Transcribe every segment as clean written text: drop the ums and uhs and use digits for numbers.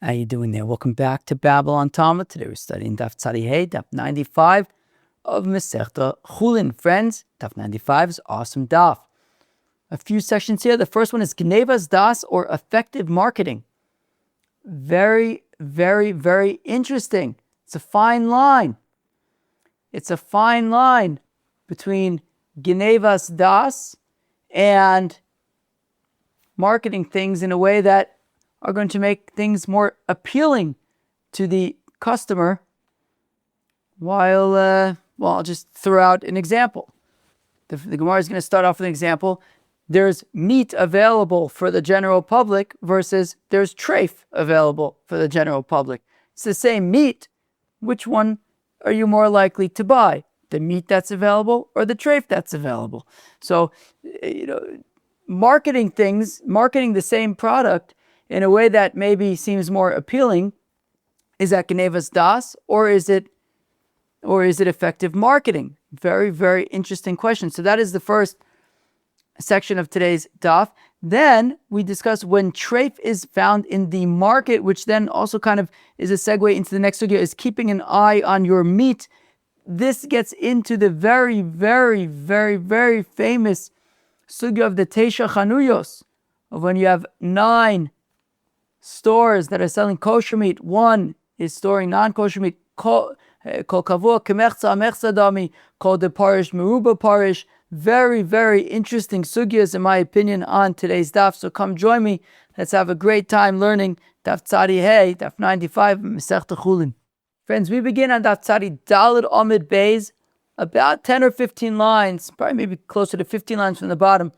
How you doing there? Welcome back to Babble on Talmud. Today we're studying Daf Tzadi, Daf 95 of Masechta Chullin. Friends, Daf 95 is awesome daf. A few sections here. The first one is Gneivas das, or effective marketing. Very, very, very interesting. It's a fine line. It's a fine line between Gneivas das and marketing things in a way that are going to make things more appealing to the customer. While, I'll just throw out an example. The Gemara is going to start off with an example. There's meat available for the general public versus there's treif available for the general public. It's the same meat. Which one are you more likely to buy? The meat that's available or the treif that's available? So, marketing the same product in a way that maybe seems more appealing, is that Gneivas das, or is it effective marketing? Very, very interesting question. So that is the first section of today's daf. Then we discuss when treif is found in the market, which then also kind of is a segue into the next sugya, is keeping an eye on your meat. This gets into the very, very, very, very famous sugya of the Teisha Chanuyos, of when you have 9 stores that are selling kosher meat, one is storing non-kosher meat, kol kavua kemechza mechza dami, kol de parish meruba parish. Very, very interesting sugyas, in my opinion, on today's daf. So come join me. Let's have a great time learning Daf Tzadi Hey, Daf 95, Masechta Chullin. Friends, we begin on Daf Tzadi Daled Amid Beis, about 10 or 15 lines, probably maybe closer to 15 lines from the bottom.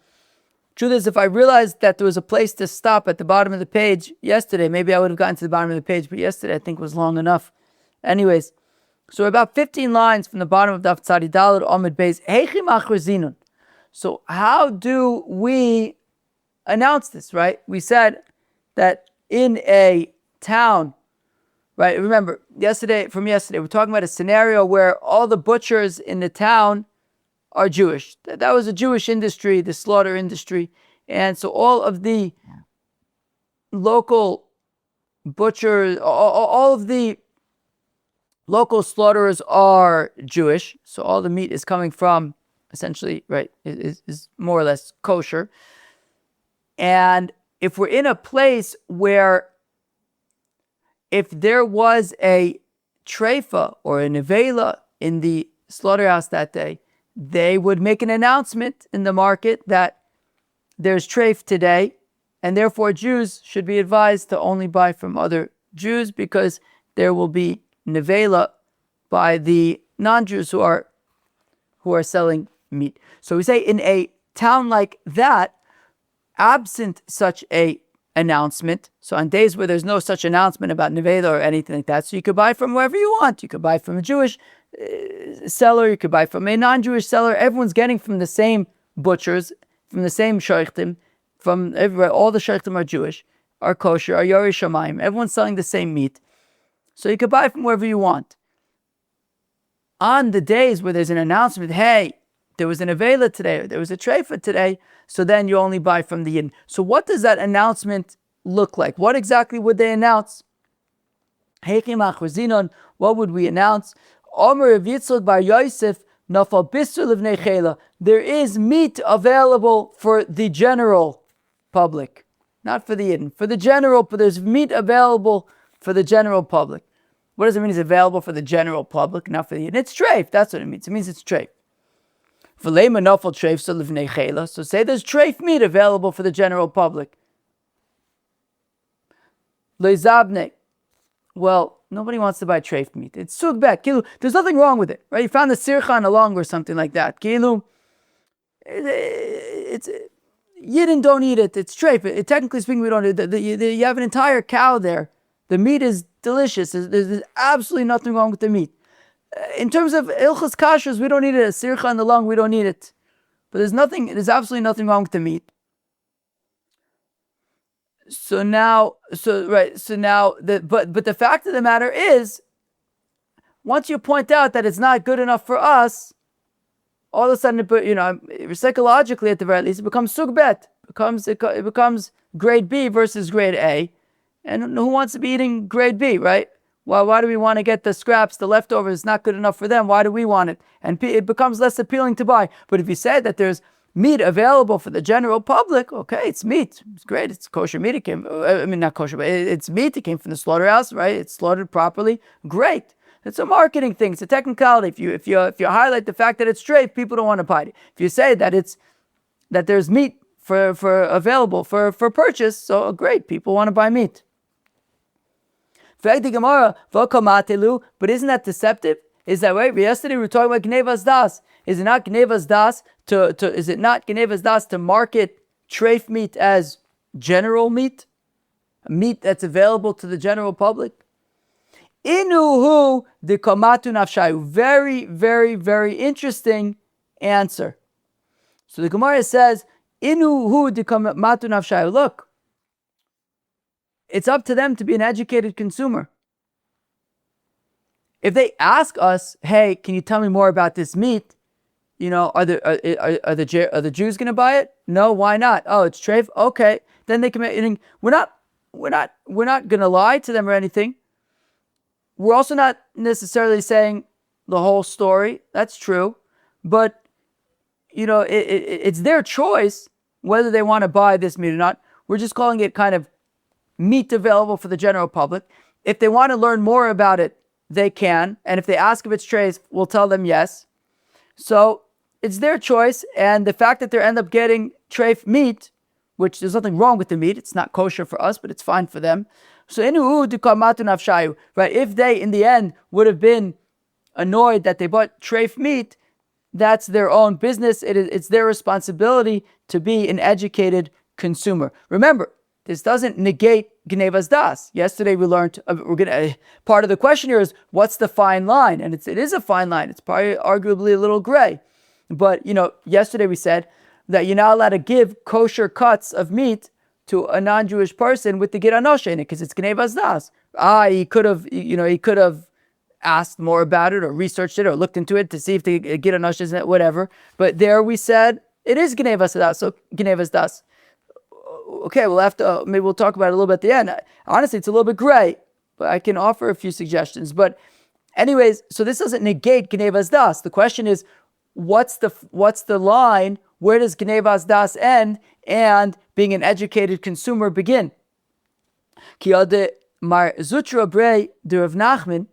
Truth is, if I realized that there was a place to stop at the bottom of the page yesterday, maybe I would have gotten to the bottom of the page, but yesterday I think was long enough. Anyways, so about 15 lines from the bottom of Daf Tzadi Daled Amid Beis. Heichim achrazinun. So how do we announce this, right? We said that in a town, right? Remember, yesterday, we're talking about a scenario where all the butchers in the town are Jewish. That was a Jewish industry, the slaughter industry. And so all of the local butchers, all of the local slaughterers are Jewish. So all the meat is coming from, essentially, right, is more or less kosher. And if we're in a place where if there was a treifa or a nevela in the slaughterhouse that day, they would make an announcement in the market that there's treif today, and therefore Jews should be advised to only buy from other Jews because there will be nevela by the non-Jews who are selling meat. So we say in a town like that, absent such a announcement, so on days where there's no such announcement about nevela or anything like that, so you could buy from wherever you want. You could buy from a Jewish seller, you could buy from a non-Jewish seller. Everyone's getting from the same butchers, from the same shaykhtim, from everywhere. All the shaykhtim are Jewish, are kosher, are Yorei Shamayim. Everyone's selling the same meat. So you could buy from wherever you want. On the days where there's an announcement, hey, there was an avela today, or there was a treifa today, so then you only buy from the Yidden. So what does that announcement look like? What exactly would they announce? What would we announce? There is meat available for the general public, not for the Yidden. For the general, but there's meat available for the general public. What does it mean? It's available for the general public, not for the Yidden. It's treif. That's what it means. It means it's treif. So say there's treif meat available for the general public. Well, nobody wants to buy treif meat. It's sugbet. There's nothing wrong with it, right? You found the sirchan along or something like that. It's Yidden don't eat it. It's treif. Technically speaking, we don't eat it. You have an entire cow there. The meat is delicious. There's absolutely nothing wrong with the meat. In terms of ilchus kashrus, we don't eat it. A sircha on the lung, we don't eat it. But there's absolutely nothing wrong with the meat. But the fact of the matter is, once you point out that it's not good enough for us, all of a sudden, psychologically at the very least, it becomes sugbet. It becomes grade B versus grade A. And who wants to be eating grade B, right? Why do we want to get the scraps, the leftovers? It's not good enough for them. Why do we want it? And it becomes less appealing to buy. But if you say that there's meat available for the general public, okay, it's meat. It's great. It's kosher meat. It came, not kosher, but it's meat. It came from the slaughterhouse, right? It's slaughtered properly. Great. It's a marketing thing. It's a technicality. If you highlight the fact that it's treif, people don't want to buy it. If you say that there's meat for available for purchase, so great, people want to buy meat. But isn't that deceptive? Is that right? Yesterday we were talking about Gneivas das. Is it not Gneivas das to market treif meat as general meat? Meat that's available to the general public? Inuhu de kamatu nafshayu. Very, very, very interesting answer. So the Gemara says, Inuhu de kamatu nafshayu. Look, it's up to them to be an educated consumer. If they ask us, hey, can you tell me more about this meat? Are the Jews going to buy it? No, why not? Oh, it's treif. Okay, then they can. We're not going to lie to them or anything. We're also not necessarily saying the whole story. That's true, but it's their choice whether they want to buy this meat or not. We're just calling it kind of meat available for the general public. If they want to learn more about it, they can. And if they ask if it's treif, we'll tell them yes. So it's their choice. And the fact that they end up getting treif meat, which there's nothing wrong with the meat, it's not kosher for us, but it's fine for them. So right? If they in the end would have been annoyed that they bought treif meat, that's their own business. It's their responsibility to be an educated consumer. Remember, this doesn't negate Gneivas das. Yesterday we learned, part of the question here is, what's the fine line? And it is a fine line. It's probably arguably a little gray. But, yesterday we said that you're not allowed to give kosher cuts of meat to a non-Jewish person with the gid anoshe in it, because it's Gneivas das. He could have asked more about it or researched it or looked into it to see if the gid anoshe is in it, whatever. But there we said it is Gneivas das, so Gneivas das. Okay, we'll have to, maybe we'll talk about it a little bit at the end. Honestly, it's a little bit gray, but I can offer a few suggestions. But anyways, so this doesn't negate Gneivas das. The question is, what's the line? Where does Gneivas das end and being an educated consumer begin? Ki ade Mar Zutra bre de Rav Nachman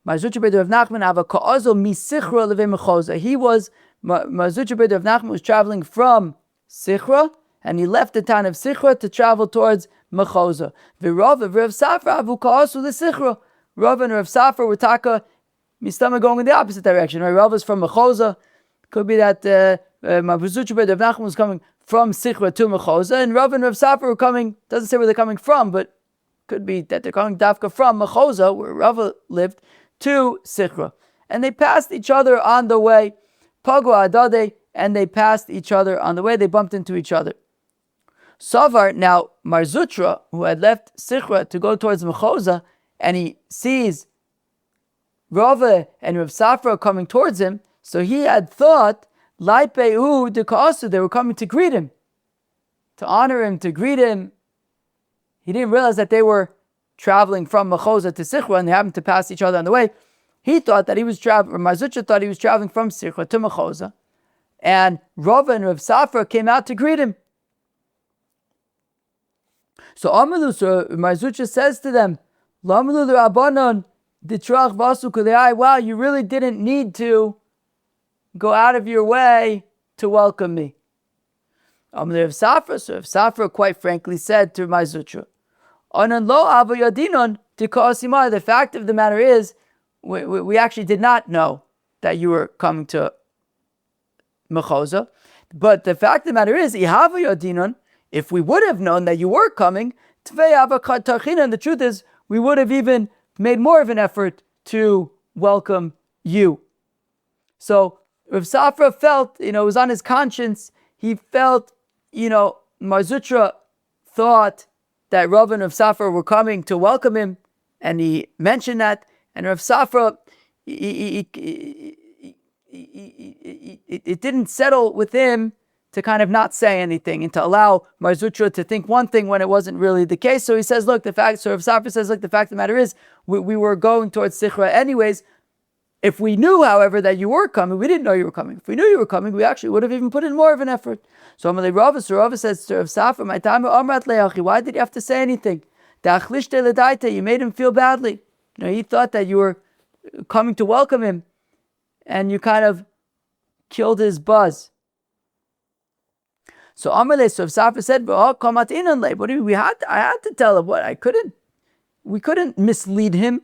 ava ka'azo misichra leve mechoza. He was, Mar Zutra bre de Rav Nachman was traveling from Sichra, and he left the town of Sichra to travel towards Mechoza. V'Rav and Rav Safra avu ka'asu l'Sichra. Rav and Rav Safra were taka mistama going in the opposite direction. Right? Rav is from Mechoza. Could be that Mar Zutra bre de Rav Nachman was coming from Sichra to Mechoza, and Rav Safra were coming, doesn't say where they're coming from, but could be that they're coming dafka from Mechoza, where Rav lived, to Sichra. And they passed each other on the way, Pagwa Adade, and they passed each other on the way, they bumped into each other. Savar, now Mar Zutra, who had left Sichra to go towards Mechoza, and he sees Rav and Rav Safra coming towards him, so he had thought, Laipeu de Kaasu, they were coming to greet him, to honor him, to greet him. He didn't realize that they were traveling from Mechoza to Sichra and they happened to pass each other on the way. He thought that he was traveling, Mar Zutra thought he was traveling from Sichra to Mechoza, and Rav and Rav Safra came out to greet him. So Mar Zutra says to them, wow, you really didn't need to go out of your way to welcome me. So Rav Safra quite frankly said to Mar Zutra, the fact of the matter is, we actually did not know that you were coming to Mechoza. But the fact of the matter is, if we would have known that you were coming, and the truth is, we would have even made more of an effort to welcome you. So Rav Safra felt, it was on his conscience. He felt, Mar Zutra thought that Rav and Rav Safra were coming to welcome him, and he mentioned that. And Rav Safra, it didn't settle with him to kind of not say anything and to allow Mar Zutra to think one thing when it wasn't really the case. So he says, look, the fact of the matter is, we were going towards Sichra anyways. If we knew, however, that you were coming, we didn't know you were coming. If we knew you were coming, we actually would have even put in more of an effort. So Amalei Rava says to Rav Safra, "My time Amrat Leachi, why did you have to say anything? You made him feel badly. He thought that you were coming to welcome him, and you kind of killed his buzz." So Amalei, so Safra said, "Oh, Kamat Inan. What do you mean? I had to tell him what I couldn't. We couldn't mislead him.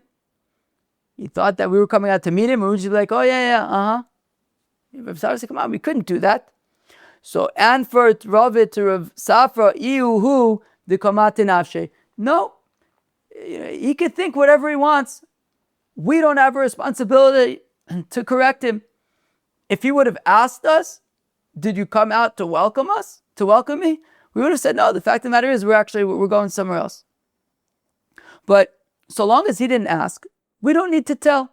He thought that we were coming out to meet him, and we would just be like, oh, yeah. Rav Safra said, come on, we couldn't do that. So, and for Rav to Rav Safra, Iuhu, the Kamate Nafshe. No, he could think whatever he wants. We don't have a responsibility to correct him. If he would have asked us, did you come out to welcome us, to welcome me? We would have said, no, the fact of the matter is we're going somewhere else. But so long as he didn't ask, we don't need to tell.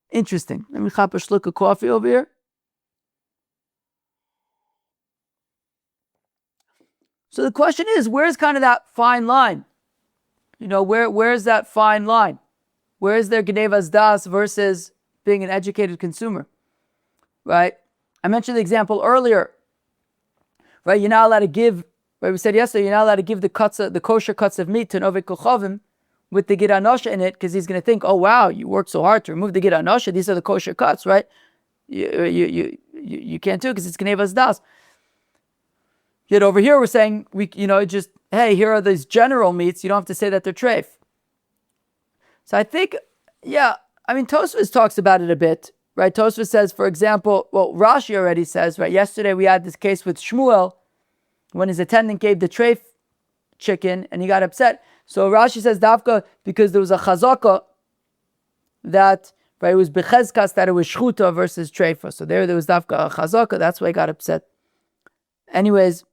Interesting. Let me have a slurp of coffee over here. So the question is, where's kind of that fine line? Where's that fine line? Where is there Gneivas das versus being an educated consumer? Right? I mentioned the example earlier. Right? You're not allowed to give, right? We said yesterday, you're not allowed to give the kosher cuts of meat to Novei Kochavim with the Gid Anosha in it, because he's going to think, oh wow, you worked so hard to remove the Gid Anosha. These are the kosher cuts, right? You can't do it because it's Gneivas das. Yet over here we're saying hey, here are these general meats. You don't have to say that they're treif. So I think, Tosfos talks about it a bit, right? Tosfos says, for example, Rashi already says, right? Yesterday we had this case with Shmuel when his attendant gave the treif chicken and he got upset. So Rashi says Dafka, because there was a chazaka that, right, it was bechezkas, that it was shchuta versus treifa. So there was Dafka a chazaka, that's why he got upset. Anyways,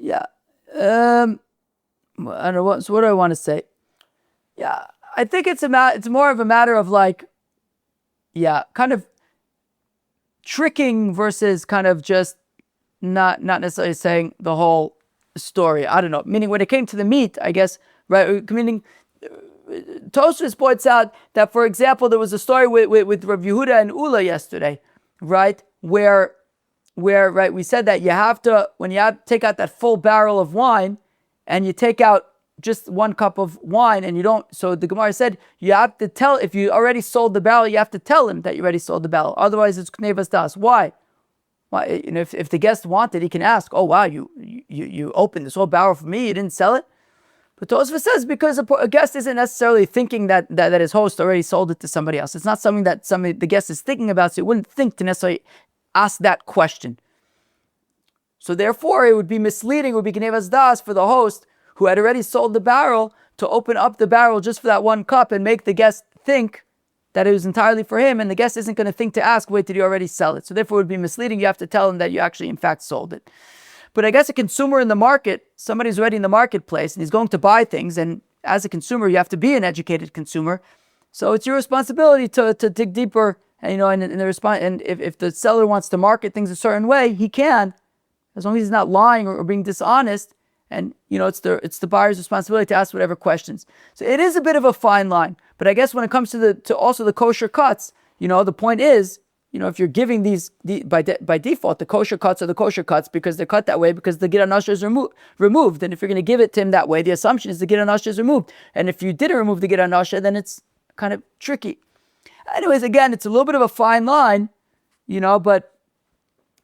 I don't know what. So what do I want to say? Yeah, I think it's more of a matter of kind of tricking versus kind of just not necessarily saying the whole story. I don't know. Meaning when it came to the meat, I guess, right? Meaning Tosfos points out that, for example, there was a story with Rav Yehuda and Ula yesterday, right? Where right, we said that you have to, when you take out that full barrel of wine and you take out just 1 cup of wine and you don't, so the Gemara said you have to tell, if you already sold the barrel, you have to tell him that you already sold the barrel. Otherwise it's Gneivas das. Why? If the guest wanted, he can ask, oh wow, you opened this whole barrel for me, you didn't sell it? But Tosfos says because a guest isn't necessarily thinking that his host already sold it to somebody else. It's not something that the guest is thinking about, so he wouldn't think to necessarily ask that question. So therefore, it would be misleading, it would be Gneivas das for the host who had already sold the barrel to open up the barrel just for that 1 cup and make the guest think that it was entirely for him, and the guest isn't going to think to ask, wait, did you already sell it? So therefore, it would be misleading. You have to tell him that you actually, in fact, sold it. But I guess a consumer in the market, somebody's already in the marketplace and he's going to buy things, and as a consumer, you have to be an educated consumer. So it's your responsibility to dig deeper, and and if the seller wants to market things a certain way, he can, as long as he's not lying or being dishonest. And it's the buyer's responsibility to ask whatever questions. So it is a bit of a fine line. But I guess when it comes to also the kosher cuts, the point is, if you're giving these by default, the kosher cuts are the kosher cuts because they're cut that way because the Gid Anasha is removed. And if you're going to give it to him that way, the assumption is the Gid Anasha is removed. And if you didn't remove the Gid Anasha, then it's kind of tricky. Anyways, again, it's a little bit of a fine line, but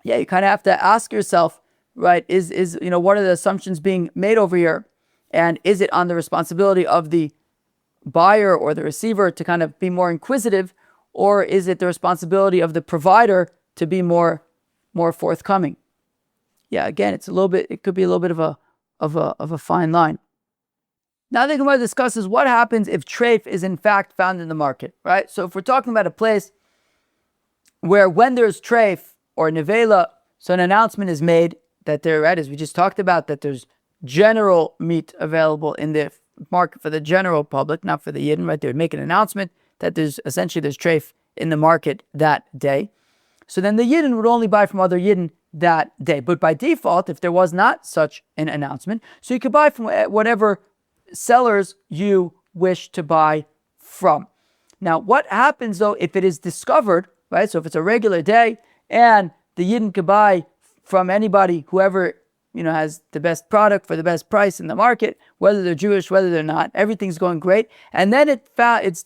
yeah, you kind of have to ask yourself, right, is what are the assumptions being made over here? And is it on the responsibility of the buyer or the receiver to kind of be more inquisitive, or is it the responsibility of the provider to be more forthcoming? Yeah, again, it could be a little bit of a fine line. Now the Gemara discusses what happens if treif is in fact found in the market, right? So if we're talking about a place where when there's treif or nevela, so an announcement is made that there, right, as we just talked about, that there's general meat available in the market for the general public, not for the Yidden, right? They would make an announcement that there's treif in the market that day. So then the Yidden would only buy from other Yidden that day. But by default, if there was not such an announcement, so you could buy from whatever sellers you wish to buy from. Now, what happens though if it is discovered, right? So if it's a regular day and the Yidden could buy from anybody, whoever has the best product for the best price in the market, whether they're Jewish, whether they're not, everything's going great, and then it's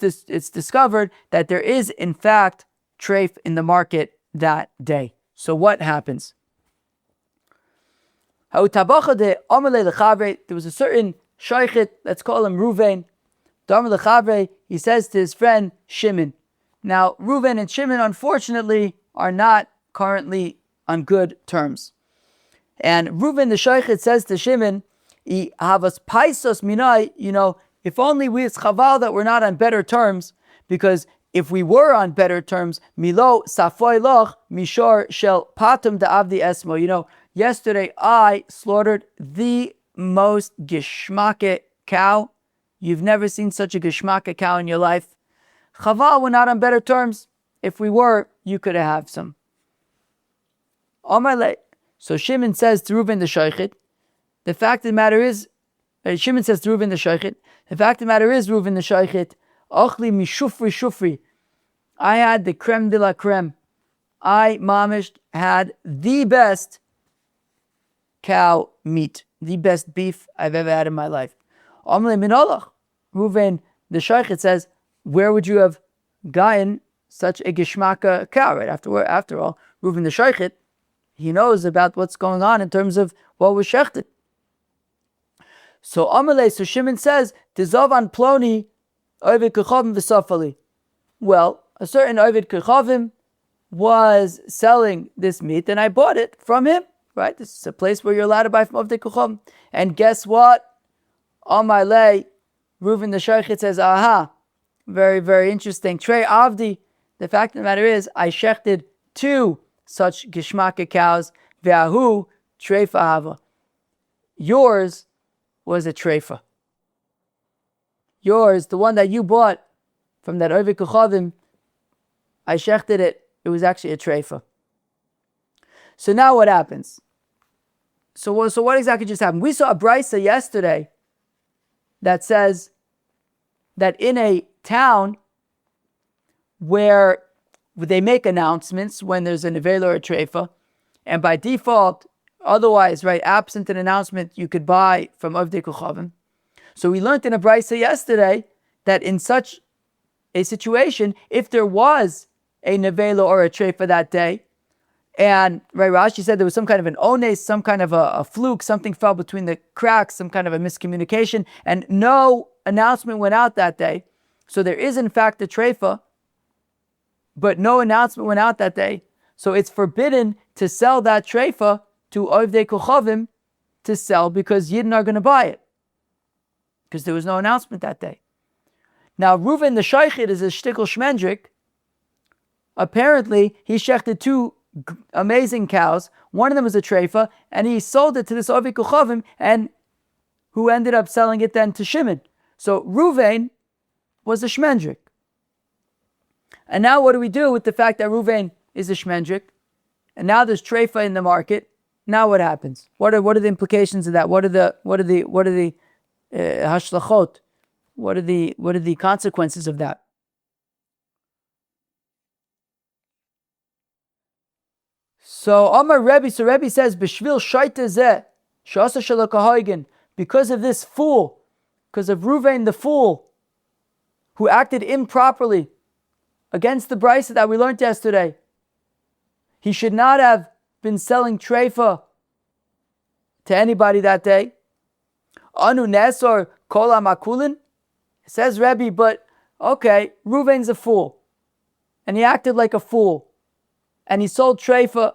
discovered that there is in fact treif in the market that day. So what happens? There was a certain shaychit, let's call him Ruvain. He says to his friend Shimon. Now, Ruvain and Shimon, unfortunately, are not currently on good terms. And Ruvain the shaychit says to Shimon, if only it's chaval that we're not on better terms, because if we were on better terms, milo safoy loch mishor shel patum da'avdi esmo. Yesterday I slaughtered the most geshmake cow. You've never seen such a geshmake cow in your life. Chaval, we're not on better terms. If we were, you could have some. So Shimon says to Reuven the shaychit, the fact of the matter is, Shimon says to Reuven the shaychit, the fact of the matter is, Reuven the shaychit, ochli mishufri shufri. I had the creme de la creme. I, mamished, had the best cow meat, the best beef I've ever had in my life. Amle minolach. Reuven the shaychit says, where would you have gotten such a geshmaka cow? Right after all, Reuven the shaychit, he knows about what's going on in terms of what was shechted. So Shimon says, Tizavan ploni ovid kechavim v'safali. Well, a certain ovid kechavim was selling this meat, and I bought it from him. Right? This is a place where you're allowed to buy from ovid kechavim. And guess what? On my lay, Reuven the shaychit says, aha, very, very interesting. Trei avdi. The fact of the matter is, I shechted 2 such geshmake cows, ve'ahu treifa hava. Yours was a treifa. Yours, the one that you bought from that ovid kechavim, I shechted it. It was actually a treifa. So now what happens? So what exactly just happened? We saw a brisa yesterday that says that in a town where they make announcements when there's a nevela or a treifa, and by default, otherwise, right, absent an announcement, you could buy from Avdei Kuchavim. So we learned in a brisa yesterday that in such a situation, if there was a nevela or a treifa that day, and right, Rashi said there was some kind of an ones, some kind of a fluke, something fell between the cracks, some kind of a miscommunication, and no announcement went out that day. So there is in fact a treifa, but no announcement went out that day. So it's forbidden to sell that treifa to Ovdei Kuchavim to sell because Yidden are going to buy it. Because there was no announcement that day. Now, Reuven the shaychit is a shtickle shmendrik. Apparently, he shechted 2 amazing cows. One of them was a treifa, and he sold it to this Ovdei Kuchavim, and who ended up selling it then to Shimon. So Reuven was a shmendrik. And now what do we do with the fact that Reuven is a shmendrik? And now there's treifa in the market. Now what happens? What are the implications of that? What are the hashlachot? What are the consequences of that? So Rebbe says, B'shvil shaita zeh, shasa shalakahoigen, because of this fool, because of Reuven the fool, who acted improperly against the brisa that we learned yesterday. He should not have been selling treifa to anybody that day. Anu nesor kol hamakulin, says Rebbe, but okay, Reuven's a fool, and he acted like a fool, and he sold treifa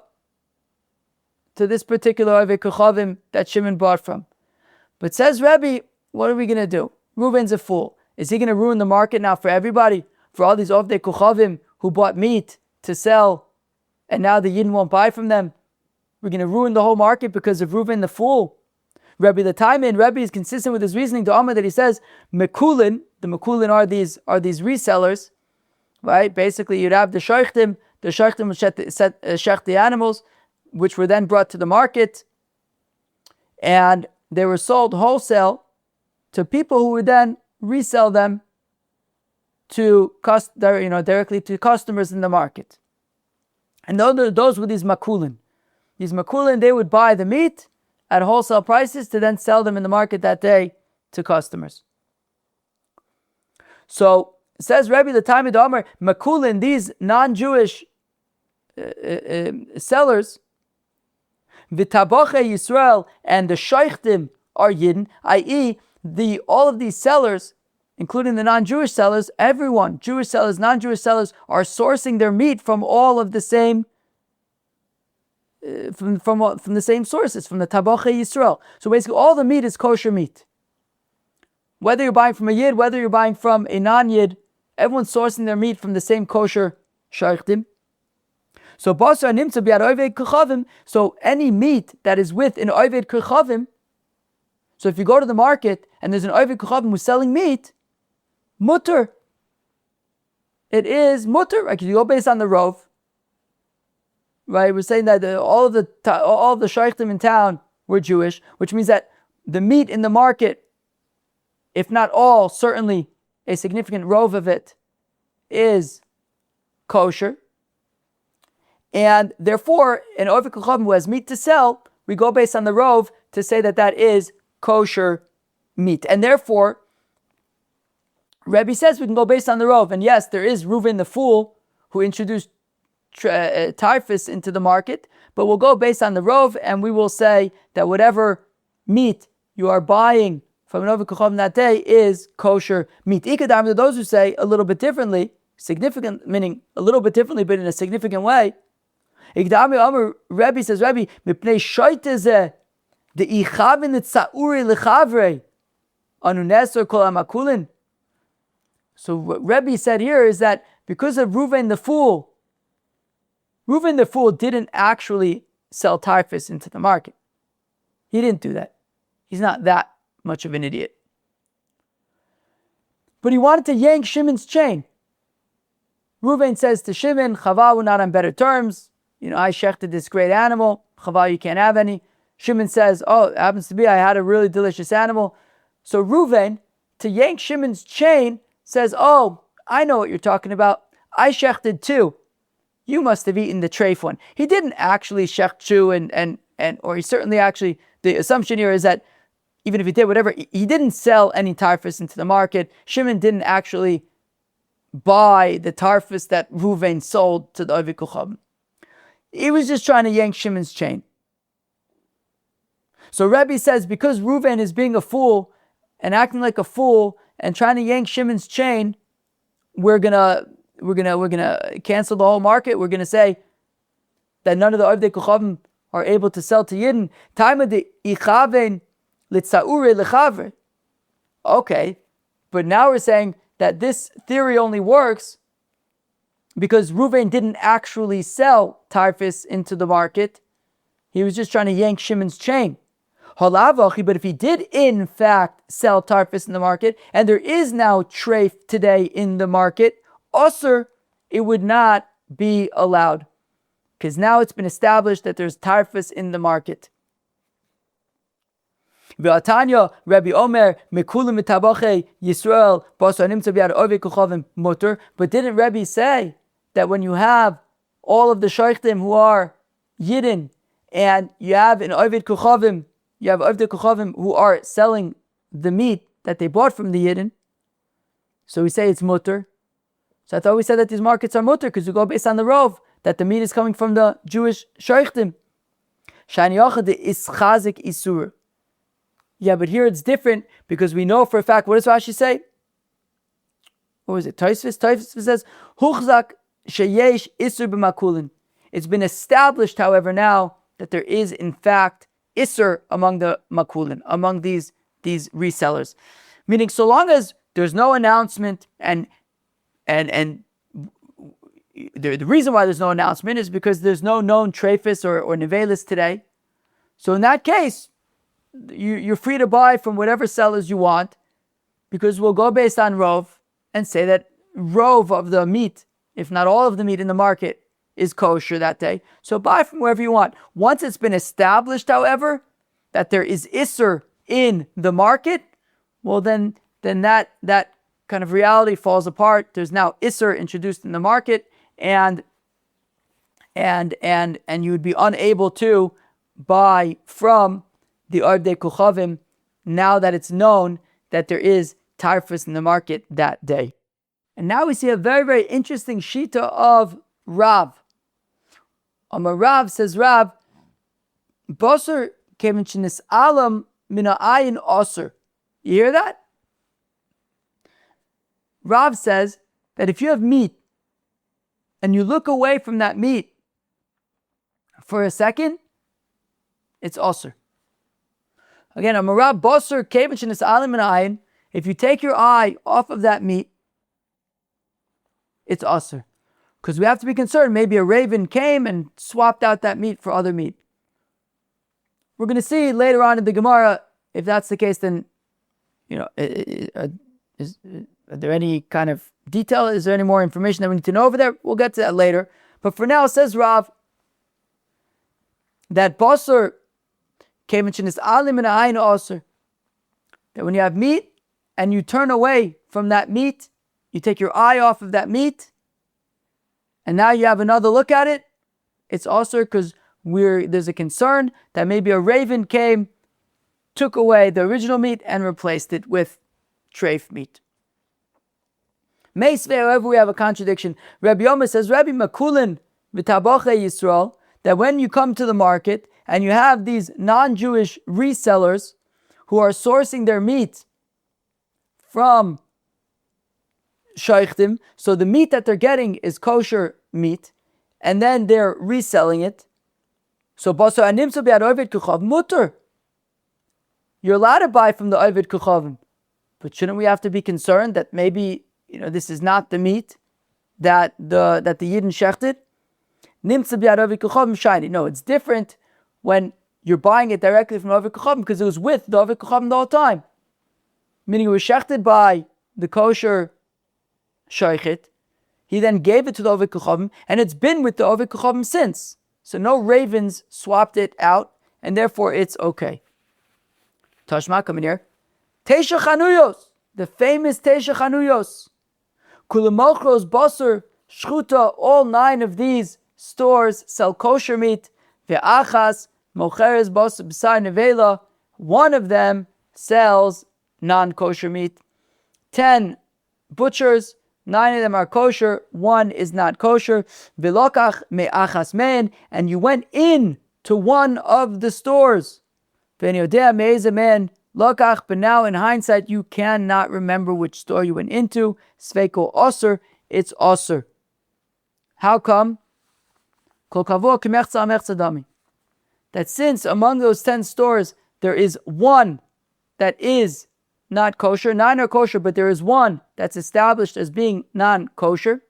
to this particular Ovdei Kuchavim that Shimon bought from. But says Rebbe, what are we going to do? Reuven's a fool. Is he going to ruin the market now for everybody? For all these Ovdei Kuchavim who bought meat to sell, and now the Yidden won't buy from them? We're going to ruin the whole market because of Reuven the fool. Rebbe the Taimin, Rebbe is consistent with his reasoning to Amma that he says, Mekulin, the Mekulin are these resellers, right? Basically, you'd have the Shaychtim the shechtim would shech the animals, which were then brought to the market, and they were sold wholesale to people who would then resell them to directly to customers in the market. And those were these makulin. These makulin, they would buy the meat at wholesale prices to then sell them in the market that day to customers. So says Rebbe the time of Omer, makulin, these non-Jewish sellers, v'taboche Yisrael, and the sheichtim are Yidden, i.e., all of these sellers, including the non-Jewish sellers, everyone, Jewish sellers, non-Jewish sellers, are sourcing their meat from all of the same, from the same sources, from the Taboche Yisrael. So basically, all the meat is kosher meat. Whether you're buying from a Yid, whether you're buying from a non-Yid, everyone's sourcing their meat from the same kosher sheichtim. So basar nimtza bi'ad oved kechavim. So any meat that is with an oved kechavim. So if you go to the market and there's an oved kechavim who's selling meat, mutter. It is mutter. Like you go based on the rov, right? We're saying that all of the sheichtim in town were Jewish, which means that the meat in the market, if not all, certainly a significant rov of it, is kosher. And therefore, an oved kechavim who has meat to sell, we go based on the rov to say that that is kosher meat. And therefore, Rebbe says we can go based on the rov. And yes, there is Reuven the fool who introduced treif into the market, but we'll go based on the rov, and we will say that whatever meat you are buying from an oved kechavim that day is kosher meat. Ikadam, to those who say a little bit differently, significant, meaning a little bit differently, but in a significant way. Rebbe says, Rebbe, mipnei shoyteze the ichavin tzauri lechavre anu neser kol amakulin. So what Rebbe said here is that because of Reuven the fool didn't actually sell treif into the market. He didn't do that. He's not that much of an idiot. But he wanted to yank Shimon's chain. Reuven says to Shimon, Chava, we're not on better terms. I shechted this great animal. Chava, you can't have any. Shimon says, oh, it happens to be I had a really delicious animal. So Reuven, to yank Shimon's chain, says, oh, I know what you're talking about. I shechted too. You must have eaten the treif one. He didn't actually shech two, or he certainly actually, the assumption here is that even if he did whatever, he didn't sell any treif into the market. Shimon didn't actually buy the treif that Reuven sold to the oved kechavim. He was just trying to yank Shimon's chain. So Rebbe says, because Reuven is being a fool and acting like a fool and trying to yank Shimon's chain, we're gonna cancel the whole market. We're gonna say that none of the oved kechavim are able to sell to Yidden. Taima de ichaven litzaure lechavre. Okay, but now we're saying that this theory only works because Reuven didn't actually sell treif into the market. He was just trying to yank Shimon's chain. But if he did in fact sell treif in the market, and there is now treif today in the market, osur, it would not be allowed. Because now it's been established that there's treif in the market. V'atanya Rabbi Omer mekulim mitabache Yisrael basar nimtza bi'ad oved kechavim muter. But didn't Rabbi say that when you have all of the sheichtim who are Yidden, and you have an oved kechavim, you have oved kechavim who are selling the meat that they bought from the Yidden, so we say it's muter. So I thought we said that these markets are muter because we go based on the rov that the meat is coming from the Jewish sheichtim. Shani yachad is chazik isur. Yeah, but here it's different because we know for a fact. What does Rashi say? What was it? Tosfos says, "Huchzak sheyesh isur b'makulin." It's been established, however, now that there is in fact isur among the makulin, among these resellers. Meaning, so long as there's no announcement, and the reason why there's no announcement is because there's no known treif or nevelis today. So in that case, you're free to buy from whatever sellers you want, because we'll go based on rov and say that rov of the meat, if not all of the meat in the market, is kosher that day. So buy from wherever you want. Once it's been established, however, that there is Isser in the market, well then that kind of reality falls apart. There's now Isser introduced in the market, and you would be unable to buy from the Ardei Kuchavim now that it's known that there is Tarfus in the market that day. And now we see a very, very interesting shita of Rav. Amar Rav, says Rav, Basar kevin shenis alam mina ayin osir. You hear that? Rav says that if you have meat and you look away from that meat for a second, it's osir. Again, Amar Rav, Basar kevin shenis alam mina ayin. If you take your eye off of that meat, it's osir. Because we have to be concerned, maybe a raven came and swapped out that meat for other meat. We're going to see later on in the Gemara, if that's the case, then, are there any kind of detail? Is there any more information that we need to know over there? We'll get to that later. But for now, says Rav, that basar came in alim and ayin osir. That when you have meat and you turn away from that meat, you take your eye off of that meat, and now you have another look at it, it's also because there's a concern that maybe a raven came, took away the original meat, and replaced it with treif meat. Meisvei, however, we have a contradiction. Rabbi Yomi says, Rabbi Makulin v'taboche Yisrael, that when you come to the market and you have these non-Jewish resellers who are sourcing their meat from shaychtim, so the meat that they're getting is kosher meat, and then they're reselling it. So basar animtzu bi'ad ovid kuchav mutter. You're allowed to buy from the ovid kuchavim, but shouldn't we have to be concerned that maybe this is not the meat that the Yidden shechted? Nimtzu bi'ad ovid kuchavim shiny. No, it's different when you're buying it directly from ovid kuchavim because it was with the ovid kuchavim the whole time, meaning it was shechted by the kosher shaychit. He then gave it to the Ovid Kuchavim, and it's been with the Ovid Kuchavim since. So no ravens swapped it out, and therefore it's okay. Tashma, come in here. Teisha Chanuyos, the famous Teisha Chanuyos. Kulamokros, Basar, Shchuta, all 9 of these stores sell kosher meat. Ve'achas, Mocheres, Basar, B'sar, Nevela. One of them sells non-kosher meat. 10 butchers, 9 of them are kosher, 1 is not kosher. V'lokach me'achas mein, and you went in to one of the stores. V'niyodea me'eze men lokach, but now in hindsight you cannot remember which store you went into. Sveiko osir, it's osir. How come? Kol kavua k'mechza amechza dami. That since among those 10 stores there is one that is not kosher, 9 are kosher, but there is one that's established as being non-kosher.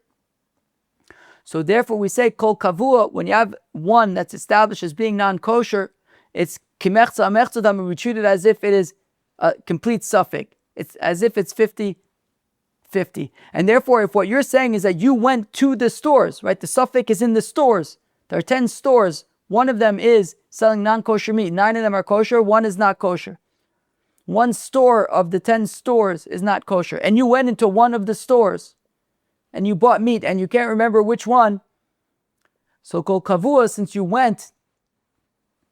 So therefore we say kol kavua, when you have one that's established as being non-kosher, it's kimechza amechza dami, we treat it as if it is a complete suffix. It's as if it's 50-50. And therefore, if what you're saying is that you went to the stores, right? The suffix is in the stores. There are 10 stores. One of them is selling non-kosher meat. 9 of them are kosher. 1 is not kosher. One store of the 10 stores is not kosher. And you went into one of the stores and you bought meat and you can't remember which one. So kol kavua, since you went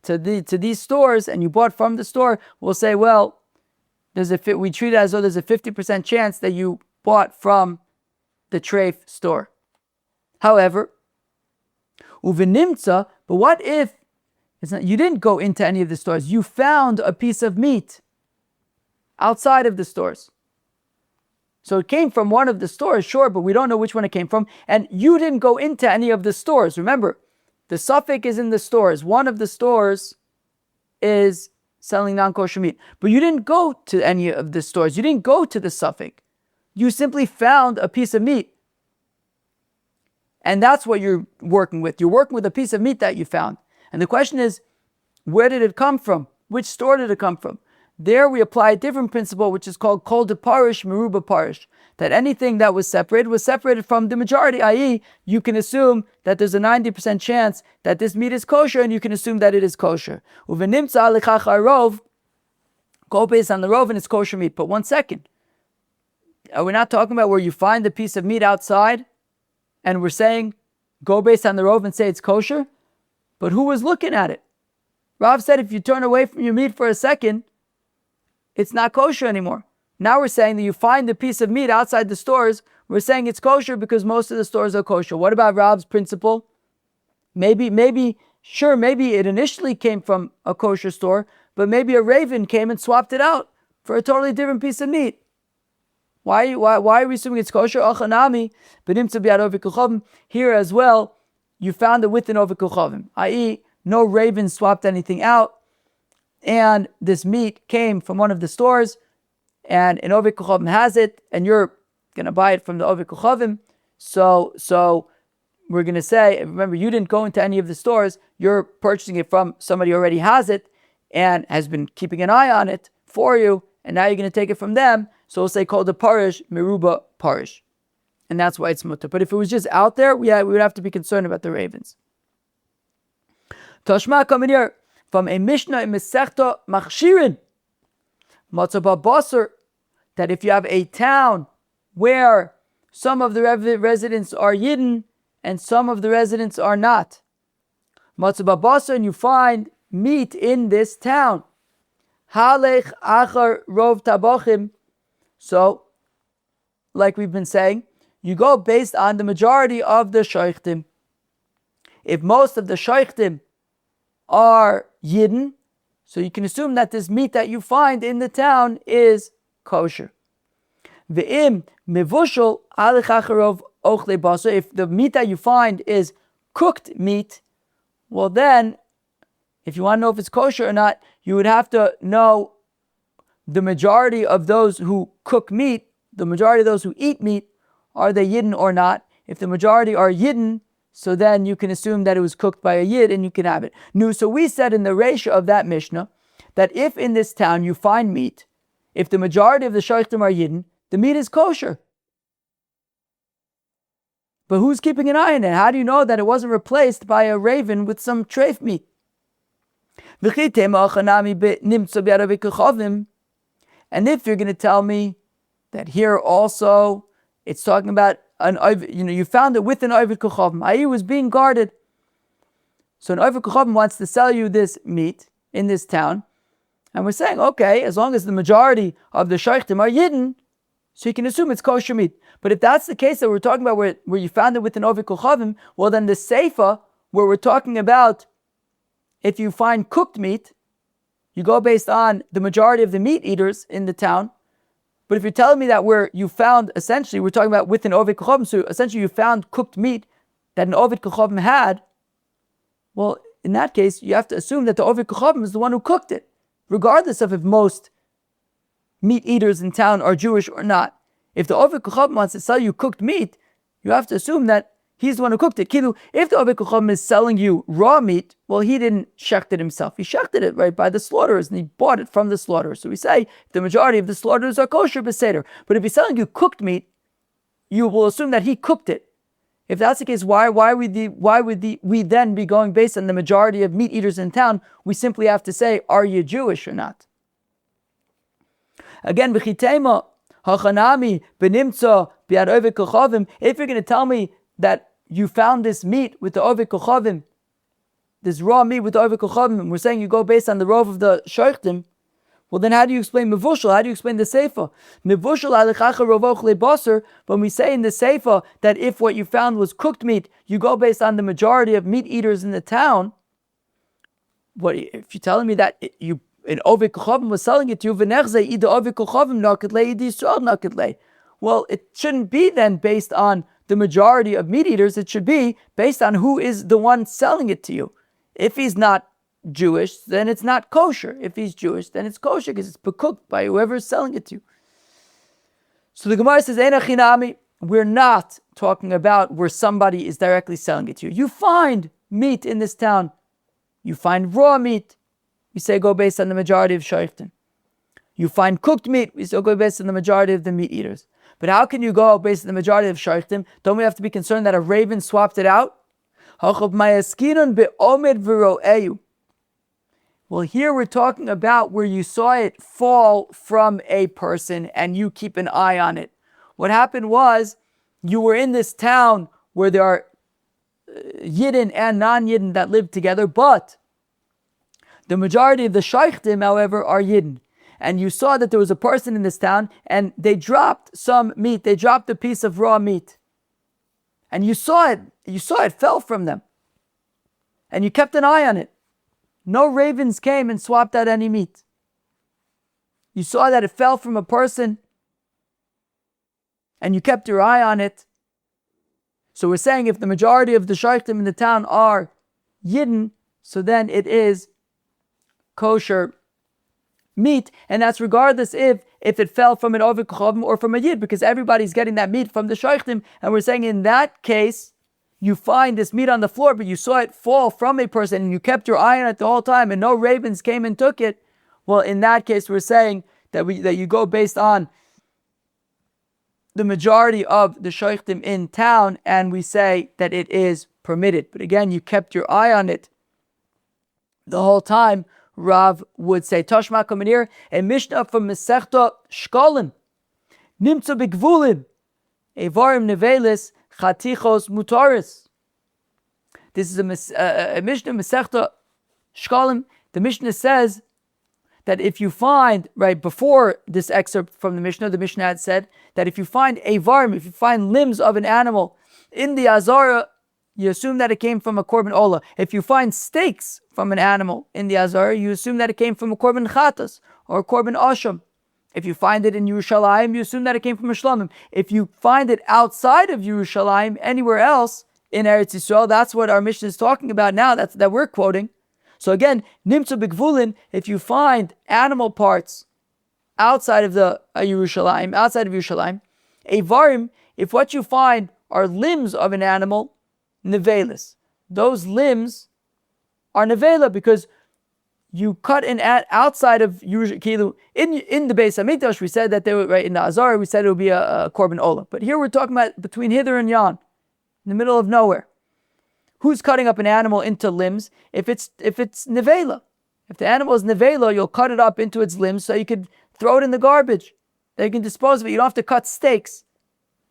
to these stores and you bought from the store, we'll say, well, we treat it as though there's a 50% chance that you bought from the treif store. However, uvenimtza, but what if you didn't go into any of the stores? You found a piece of meat outside of the stores. So it came from one of the stores, sure, but we don't know which one it came from. And you didn't go into any of the stores. Remember, the suffix is in the stores. One of the stores is selling non-kosher meat. But you didn't go to any of the stores. You didn't go to the suffix. You simply found a piece of meat. And that's what you're working with. You're working with a piece of meat that you found. And the question is, where did it come from? Which store did it come from? There we apply a different principle, which is called kol de parish meruba parish. That anything that was separated from the majority, i.e., you can assume that there's a 90% chance that this meat is kosher, and you can assume that it is kosher. Uvenimtza lechach harov, go based on the rov and it's kosher meat. But one second, we're not talking about where you find the piece of meat outside, and we're saying go based on the rov and say it's kosher. But who was looking at it? Rav said if you turn away from your meat for a second, it's not kosher anymore. Now we're saying that you find the piece of meat outside the stores, we're saying it's kosher because most of the stores are kosher. What about Rav's principle? Maybe it initially came from a kosher store, but maybe a raven came and swapped it out for a totally different piece of meat. Why are we assuming it's kosher? Here as well, you found it with an Ovid Kuchavim, i.e., no raven swapped anything out, and this meat came from one of the stores, and an Ovid Kuchavim has it, and you're going to buy it from the Ovid Kuchavim. So we're going to say, remember, you didn't go into any of the stores, you're purchasing it from somebody who already has it, and has been keeping an eye on it for you, and now you're going to take it from them. So we'll say called the parish, meruba parish. And that's why it's mutter. But if it was just out there, we would have to be concerned about the ravens. Tashma coming here from a Mishnah in Masechta Machshirin. Matzah Basar, that if you have a town where some of the residents are Yidden and some of the residents are not. Matzah Basar, and you find meat in this town. Halech achar rov tabachim. So, like we've been saying, you go based on the majority of the shaykhtim. If most of the shaykhtim are Yidden, so you can assume that this meat that you find in the town is kosher. Ve'im mevushal halech achar rov ochle basar. If the meat that you find is cooked meat, well then, if you want to know if it's kosher or not, you would have to know the majority of those who cook meat, the majority of those who eat meat, are they Yidden or not? If the majority are Yidden, so then you can assume that it was cooked by a Yid and you can have it. No, so we said in the ratio of that Mishnah, that if in this town you find meat, if the majority of the shaykhtim are Yidden, the meat is kosher. But who's keeping an eye on it? How do you know that it wasn't replaced by a raven with some treif meat? And if you're going to tell me that here also it's talking about you found it with an Ovid Kuchavim, i.e. was being guarded. So an Ovid Kuchavim wants to sell you this meat in this town, and we're saying, okay, as long as the majority of the shaykhtim are Yidden, so you can assume it's kosher meat. But if that's the case that we're talking about where you found it with an Ovid Kuchavim, well then the Seifa, where we're talking about if you find cooked meat, you go based on the majority of the meat eaters in the town. But if you're telling me that where you found, essentially, we're talking about with an Ovid Kuchavim, so essentially you found cooked meat that an Ovid Kuchavim had, well, in that case, you have to assume that the Ovid Kuchavim is the one who cooked it, regardless of if most meat eaters in town are Jewish or not. If the Ovid Kuchavim wants to sell you cooked meat, you have to assume that he's the one who cooked it. Kilu, if the Ovid Kuchavim is selling you raw meat, well, he didn't shecht it himself. He shechted it right by the slaughterers, and he bought it from the slaughterers. So we say if the majority of the slaughterers are kosher, beseder. But if he's selling you cooked meat, you will assume that he cooked it. If that's the case, why would we then be going based on the majority of meat eaters in town? We simply have to say, are you Jewish or not? Again, b'chitema hachanami benimtza biad Ovid Kuchavim. If you're going to tell me that you found this meat with the Ovid Kuchavim, this raw meat with the Ovid Kuchavim, and we're saying you go based on the rov of the shaykhtim, well then how do you explain mevushal? How do you explain the seifa? Mevushal alichacha rovoch lebasar. When we say in the seifa that if what you found was cooked meat, you go based on the majority of meat eaters in the town. What if you're telling me that an Ovid Kuchavim was selling it to you? V'nechzei ida Ovid Kuchavim nakadlei ida Yisrael nakadlei. Well, it shouldn't be then based on the majority of meat eaters. It should be based on who is the one selling it to you. If he's not Jewish, then it's not kosher. If he's Jewish, then it's kosher because it's cooked by whoever is selling it to you. So the Gemara says, Eina chinami, we're not talking about where somebody is directly selling it to you. You find meat in this town. You find raw meat. You say go based on the majority of shaykhtim. You find cooked meat, we still go based on the majority of the meat eaters. But how can you go based on the majority of shaychtim? Don't we have to be concerned that a raven swapped it out? Well, here we're talking about where you saw it fall from a person and you keep an eye on it. What happened was, you were in this town where there are Yidden and non-Yidden that live together, but the majority of the shaychtim, however, are Yidden. And you saw that there was a person in this town and they dropped some meat. They dropped a piece of raw meat. And you saw it fell from them. And you kept an eye on it. No ravens came and swapped out any meat. You saw that it fell from a person and you kept your eye on it. So we're saying if the majority of the shaychtim in the town are Yidden, so then it is kosher meat, and that's regardless if it fell from an Ovid Kochavim or from a Yid, because everybody's getting that meat from the shaychtim, and we're saying in that case, you find this meat on the floor, but you saw it fall from a person, and you kept your eye on it the whole time, and no ravens came and took it. Well, in that case, we're saying that you go based on the majority of the shaychtim in town, and we say that it is permitted. But again, you kept your eye on it the whole time. Rav would say, Tashma Kamanir, a Mishnah from Masechta Shkolin, Nimtzu B'Gvulin, Evarim Nevelis, Chatichos Mutaris. This is a Mishnah Masechta Shkolin. The Mishnah says that if you find, right before this excerpt from the Mishnah had said that if you find Evarim, if you find limbs of an animal in the Azara, you assume that it came from a korban ola. If you find steaks from an animal in the Azara, you assume that it came from a korban chatas or a korban asham. If you find it in Yerushalayim, you assume that it came from a shlamim. If you find it outside of Yerushalayim, anywhere else in Eretz Yisrael, that's what our Mishnah is talking about now, that we're quoting. So again, nimtzu b'gvulin, if you find animal parts outside of the Yerushalayim, Evarim, if what you find are limbs of an animal, nevelis. Those limbs are nevela because you cut an outside of Yerushalayim. In the Beis Hamikdash, we said that they were right in the Azara. We said it would be a korban ola. But here we're talking about between hither and yon, in the middle of nowhere. Who's cutting up an animal into limbs? If it's nevela, if the animal is nevela, you'll cut it up into its limbs so you could throw it in the garbage. That you can dispose of it. You don't have to cut steaks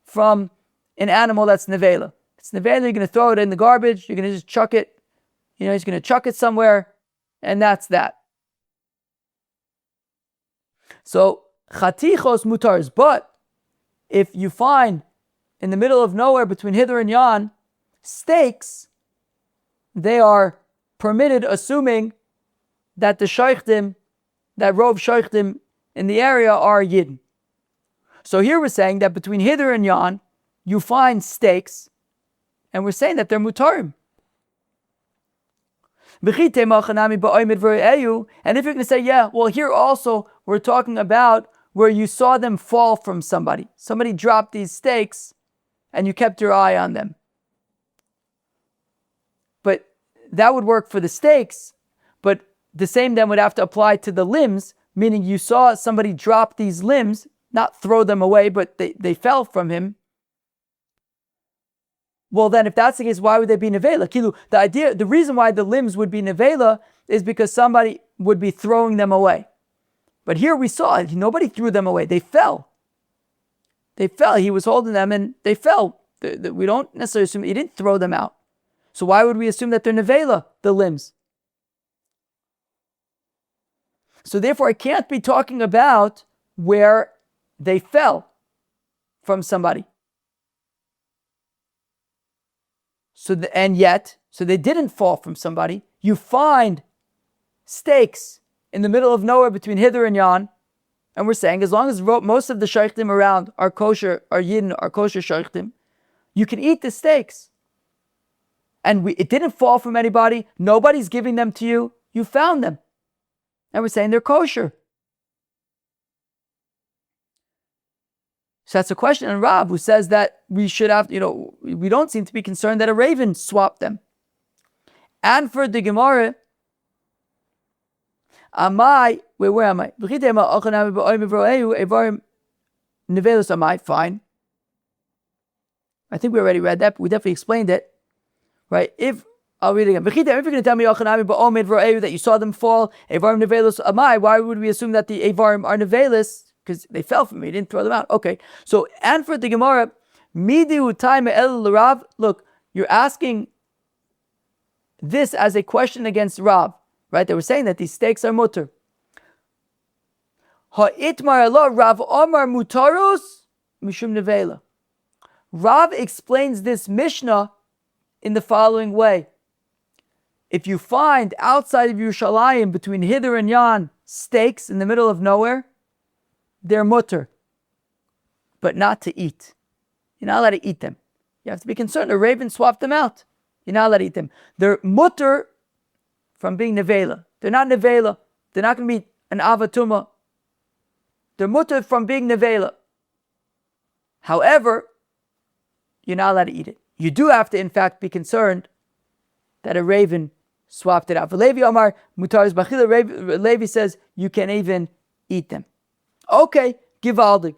from an animal that's nevela. It's nevela, you're going to throw it in the garbage, you're going to just chuck it, he's going to chuck it somewhere, and that's that. So, chatichos mutars, but if you find in the middle of nowhere between hither and yon, steaks, they are permitted, assuming that the shaychtim, that rov shaychtim in the area are Yidden. So here we're saying that between hither and yon, you find steaks, and we're saying that they're mutarim. And if you're going to say, yeah, well, here also we're talking about where you saw them fall from somebody. Somebody dropped these steaks, and you kept your eye on them. But that would work for the steaks, but the same then would have to apply to the limbs, meaning you saw somebody drop these limbs, not throw them away, but they fell from him. Well, then, if that's the case, why would they be nevela? The reason why the limbs would be nevela is because somebody would be throwing them away. But here we saw it. Nobody threw them away. They fell. They fell. He was holding them and they fell. We don't necessarily assume he didn't throw them out. So why would we assume that they're nevela, the limbs? So therefore, I can't be talking about where they fell from somebody. So they didn't fall from somebody. You find steaks in the middle of nowhere between hither and yon, and we're saying as long as most of the shaychtim around are kosher, are Yidden, are kosher shaychtim, you can eat the steaks. And it didn't fall from anybody. Nobody's giving them to you. You found them, and we're saying they're kosher. So that's a question on Rav, who says that we should have, we don't seem to be concerned that a raven swapped them. And for the Gemara, Amai, where am I? Fine. I think we already read that, but we definitely explained it. Right? I'll read it again. If you're going to tell me that you saw them fall, why would we assume that the Avarim are Nevelis? Because they fell from me, you didn't throw them out. Okay. So, and for the Gemara, look, you're asking this as a question against Rav. Right? They were saying that these stakes are mutter. Ha'itmar Allah Rav Omar mutaros mishum nevela. Rav explains this Mishnah in the following way. If you find outside of Yerushalayim, between Hither and Yan, stakes in the middle of nowhere, they're mutter, but not to eat. You're not allowed to eat them. You have to be concerned. A raven swapped them out. You're not allowed to eat them. They're mutter from being nevela. They're not nevela. They're not going to be an avatuma. They're mutter from being nevela. However, you're not allowed to eat it. You do have to, in fact, be concerned that a raven swapped it out. Levi Omar Mutaris Bachila. Levi says you can even eat them. Okay, Givaldig.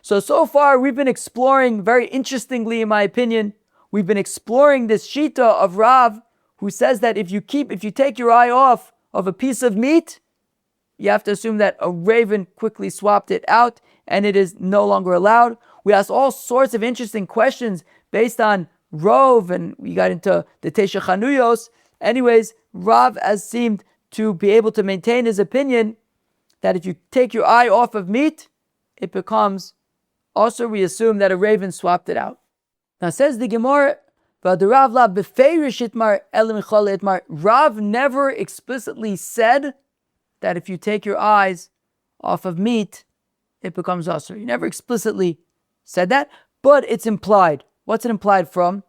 So far we've been exploring, very interestingly in my opinion, we've been exploring this Shita of Rav, who says that if you take your eye off of a piece of meat, you have to assume that a raven quickly swapped it out and it is no longer allowed. We asked all sorts of interesting questions based on Rov, and we got into the Tesha Chanuyos. Anyways, Rav has seemed to be able to maintain his opinion that if you take your eye off of meat, it becomes also, we assume that a raven swapped it out. Now says the Gemara, Rav never explicitly said that if you take your eyes off of meat, it becomes usher. He never explicitly said that, but it's implied. What's it implied from?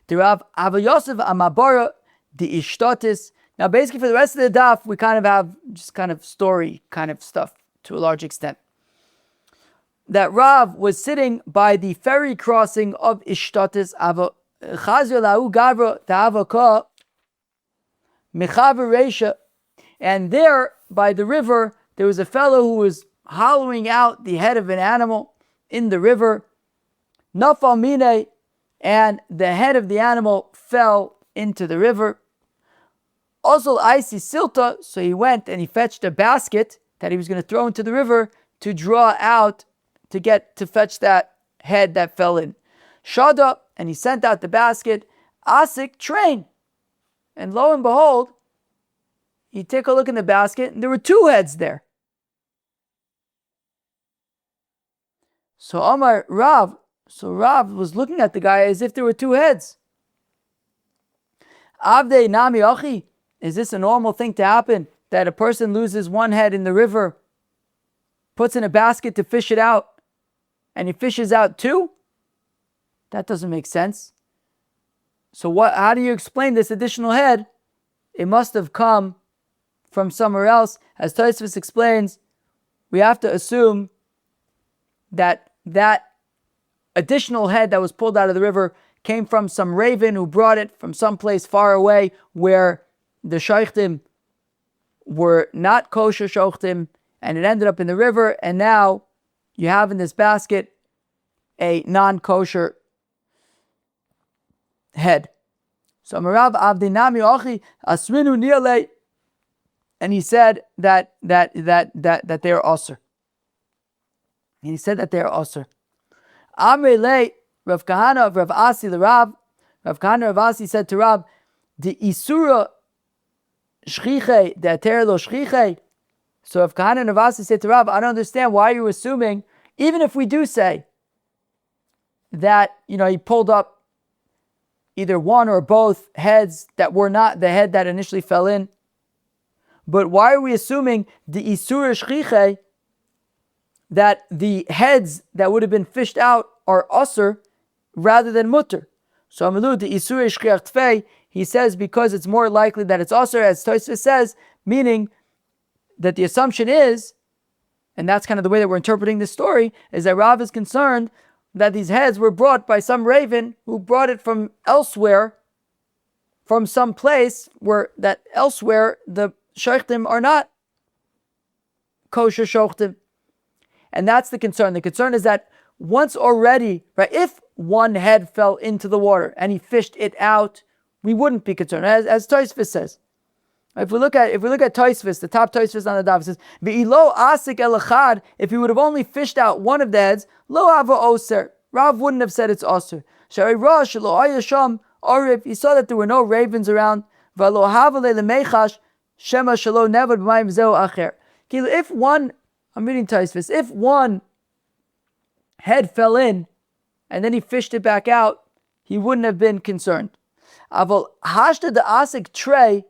The Rav Yosef Amabara, the Ishtatis. Now basically for the rest of the daf, we kind of have just kind of story kind of stuff to a large extent. That Rav was sitting by the ferry crossing of Ishtatis, and there by the river there was a fellow who was hollowing out the head of an animal in the river. Nafal mine, and the head of the animal fell into the river. Also, icy silta, so he went and he fetched a basket that he was going to throw into the river to draw out, to fetch that head that fell in. Shada, and he sent out the basket. Asik, train. And lo and behold, he took a look in the basket and there were two heads there. So Rav was looking at the guy as if there were two heads. Avdei nami achi, is this a normal thing to happen? That a person loses one head in the river, puts in a basket to fish it out, and he fishes out two? That doesn't make sense. So how do you explain this additional head? It must have come from somewhere else. As Tosfos explains, we have to assume that additional head that was pulled out of the river came from some raven who brought it from someplace far away where the shaychtim were not kosher shaychtim, and it ended up in the river, and now you have in this basket a non-kosher head. So Marav Avdinami Ochi Asrinu Niale, and he said that they are osir. And he said that they are osir. Amrei Le Rav Kahana of Rav Asi the Rav Kahana of Asi said to Rav, the Isura Shchiche, the Aterlo Shchiche. So Rav Kahana of Asi said to Rav, I don't understand why you're assuming, even if we do say that, he pulled up either one or both heads that were not the head that initially fell in. But why are we assuming the Isura Shchiche, that the heads that would have been fished out are osir rather than mutter? So Amalu, the Isura Shchiach Tfei, he says because it's more likely that it's osir, as Tosfos says, meaning that the assumption is, and that's kind of the way that we're interpreting this story, is that Rav is concerned that these heads were brought by some raven who brought it from elsewhere, from some place where that elsewhere the shaykhtim are not kosher shochtim. And that's the concern. The concern is that once already, right, if one head fell into the water and he fished it out, we wouldn't be concerned. As Tosfos says. If we look at Tosfos, the top Tosfos on the Daf, it says, "Ve'ilo asik elachad." If he would have only fished out one of the heads, lo ava oser. Rav wouldn't have said it's oser. Shari rosh lo ayasham. Or if he saw that there were no ravens around, v'lo havale lemechash shema shalo nevad b'mayim zeu acher. If one, I'm reading Tosfos, if one head fell in and then he fished it back out, he wouldn't have been concerned. Aval hashta de asik trei.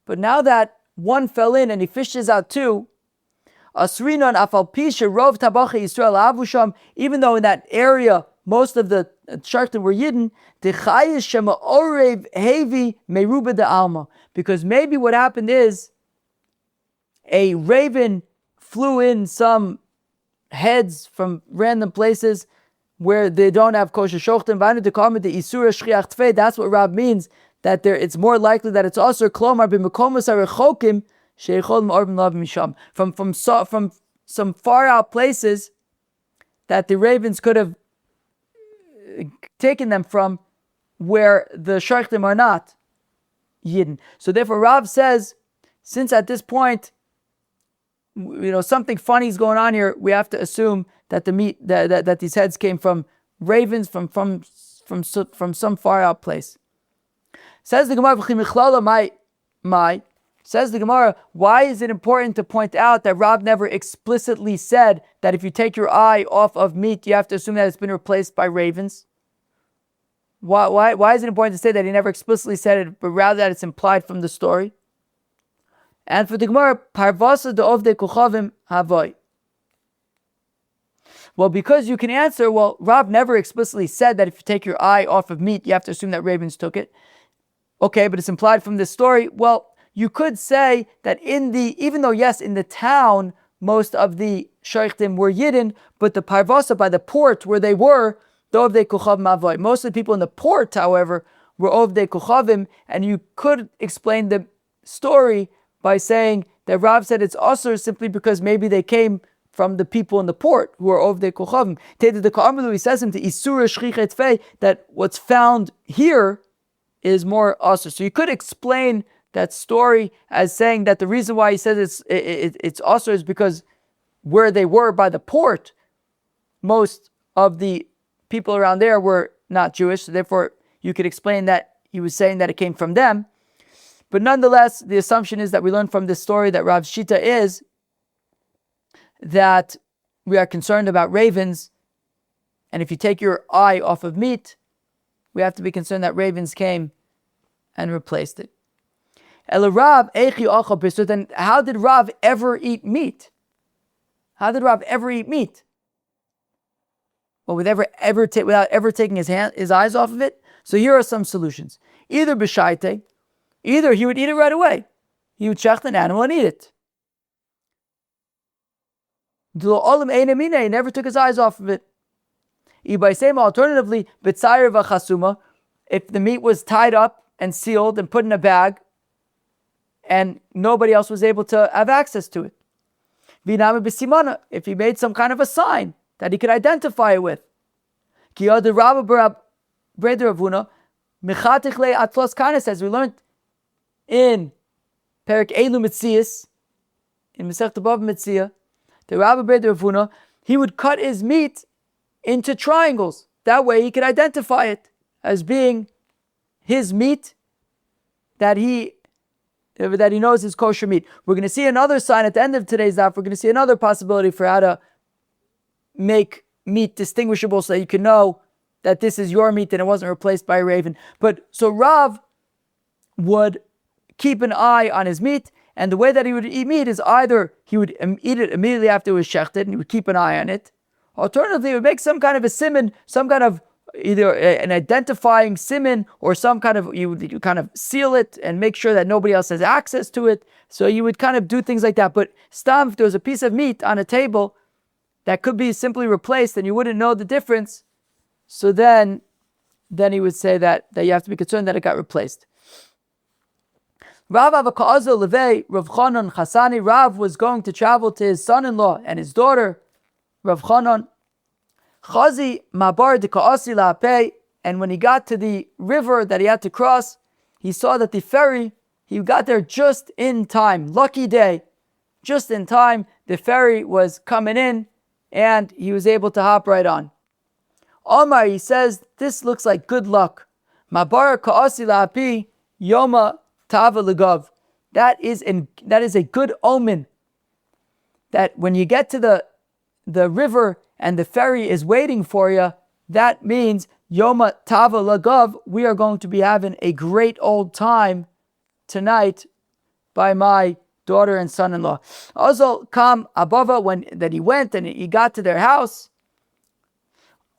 But now that one fell in and he fishes out two, asrinon afal pisha rov tabacha Yisrael avusham. Even though in that area most of the shachtim were Yidden, dechayish shema orev hevi meruba de alma. Because maybe what happened is a raven flew in some heads from random places where they don't have kosher shochtim. That's what Rab means. That it's more likely that it's also klomar b'mekomos harechokim sheichol ma'or b'lav misham, from some far out places that the ravens could have taken them from, where the shachtim are not Yidden. So therefore Rav says, since at this point, something funny is going on here, we have to assume that the meat that these heads came from ravens from some far out place. Says the Gemara, Says the Gemara, why is it important to point out that Rab never explicitly said that if you take your eye off of meat, you have to assume that it's been replaced by ravens? Why is it important to say that he never explicitly said it, but rather that it's implied from the story? And for the Gemara, Parvasa de Ovde Kuchavim Havoy. Well, because you can answer, Rab never explicitly said that if you take your eye off of meat, you have to assume that ravens took it. Okay, but it's implied from this story. Well, you could say that even though yes, in the town, most of the shaykhtim were Yidden, but the Parvasa by the port where they were, Dovdei Kuchav Mavoy. Most of the people in the port, however, were Ovdei Kuchavim, and you could explain the story by saying that Rav said it's also simply because maybe they came from the people in the port who are Ovdei Kuchavim. He says him to Isura Shchichet Fei that what's found here is more usher. So you could explain that story as saying that the reason why he says it's usher is because where they were by the port, most of the people around there were not Jewish, so therefore you could explain that he was saying that it came from them. But nonetheless, the assumption is that we learn from this story that Rav Shita is that we are concerned about ravens, and if you take your eye off of meat, we have to be concerned that ravens came and replaced it. Then how did Rav ever eat meat? How did Rav ever eat meat? Well, without ever taking his eyes off of it. So here are some solutions. Either b'shaite, either he would eat it right away. He would shecht an animal and eat it. He never took his eyes off of it. Alternatively, b'tzayir v'chasuma, if the meat was tied up and sealed and put in a bag, and nobody else was able to have access to it. V'nami b'simana, if he made some kind of a sign that he could identify it with. As we learned in Perik Elu Metzias, in Masechet Bava Metzia, the Rabbi Breder Rav Huna, he would cut his meat into triangles. That way he could identify it as being his meat that he knows is kosher meat. We're going to see another sign at the end of today's daf. We're going to see another possibility for how to make meat distinguishable so that you can know that this is your meat and it wasn't replaced by a raven. But so Rav would keep an eye on his meat, and the way that he would eat meat is either he would eat it immediately after it was shechted and he would keep an eye on it. Alternatively, he would make some kind of a siman, some kind of either an identifying siman or some kind of, you kind of seal it and make sure that nobody else has access to it. So you would kind of do things like that. But stam, if there was a piece of meat on a table that could be simply replaced and you wouldn't know the difference, so then he would say that you have to be concerned that it got replaced. Rav Avakazo Levei Rav Chanan Chasani. Rav was going to travel to his son-in-law and his daughter, Rav Chanan. Chazi Mabar de Kaasi La'apei. And when he got to the river that he had to cross, he saw that the ferry, he got there just in time. Lucky day. Just in time, the ferry was coming in and he was able to hop right on. Omar, he says, this looks like good luck. Mabar Kaasi La'api Yoma Tava Legav. That is a good omen. That when you get to the river and the ferry is waiting for you, that means Yoma Tava Legav, we are going to be having a great old time tonight by my daughter and son-in-law. Also, Kam Abava, when that he went and he got to their house.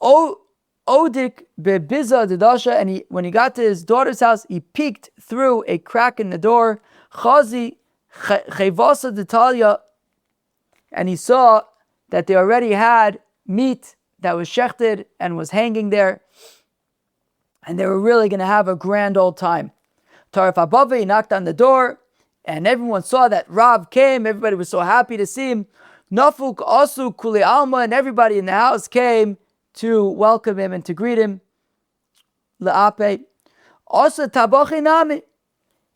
Odik bebiza dedasha, and when he got to his daughter's house, he peeked through a crack in the door. Chazi chevasa detalia, and he saw that they already had meat that was shechted and was hanging there, and they were really going to have a grand old time. Tarif Abava, he knocked on the door, and everyone saw that Rav came. Everybody was so happy to see him. Nafuk asu kuli alma, and everybody in the house came to welcome him and to greet him. La'ape. Also tabachi nami.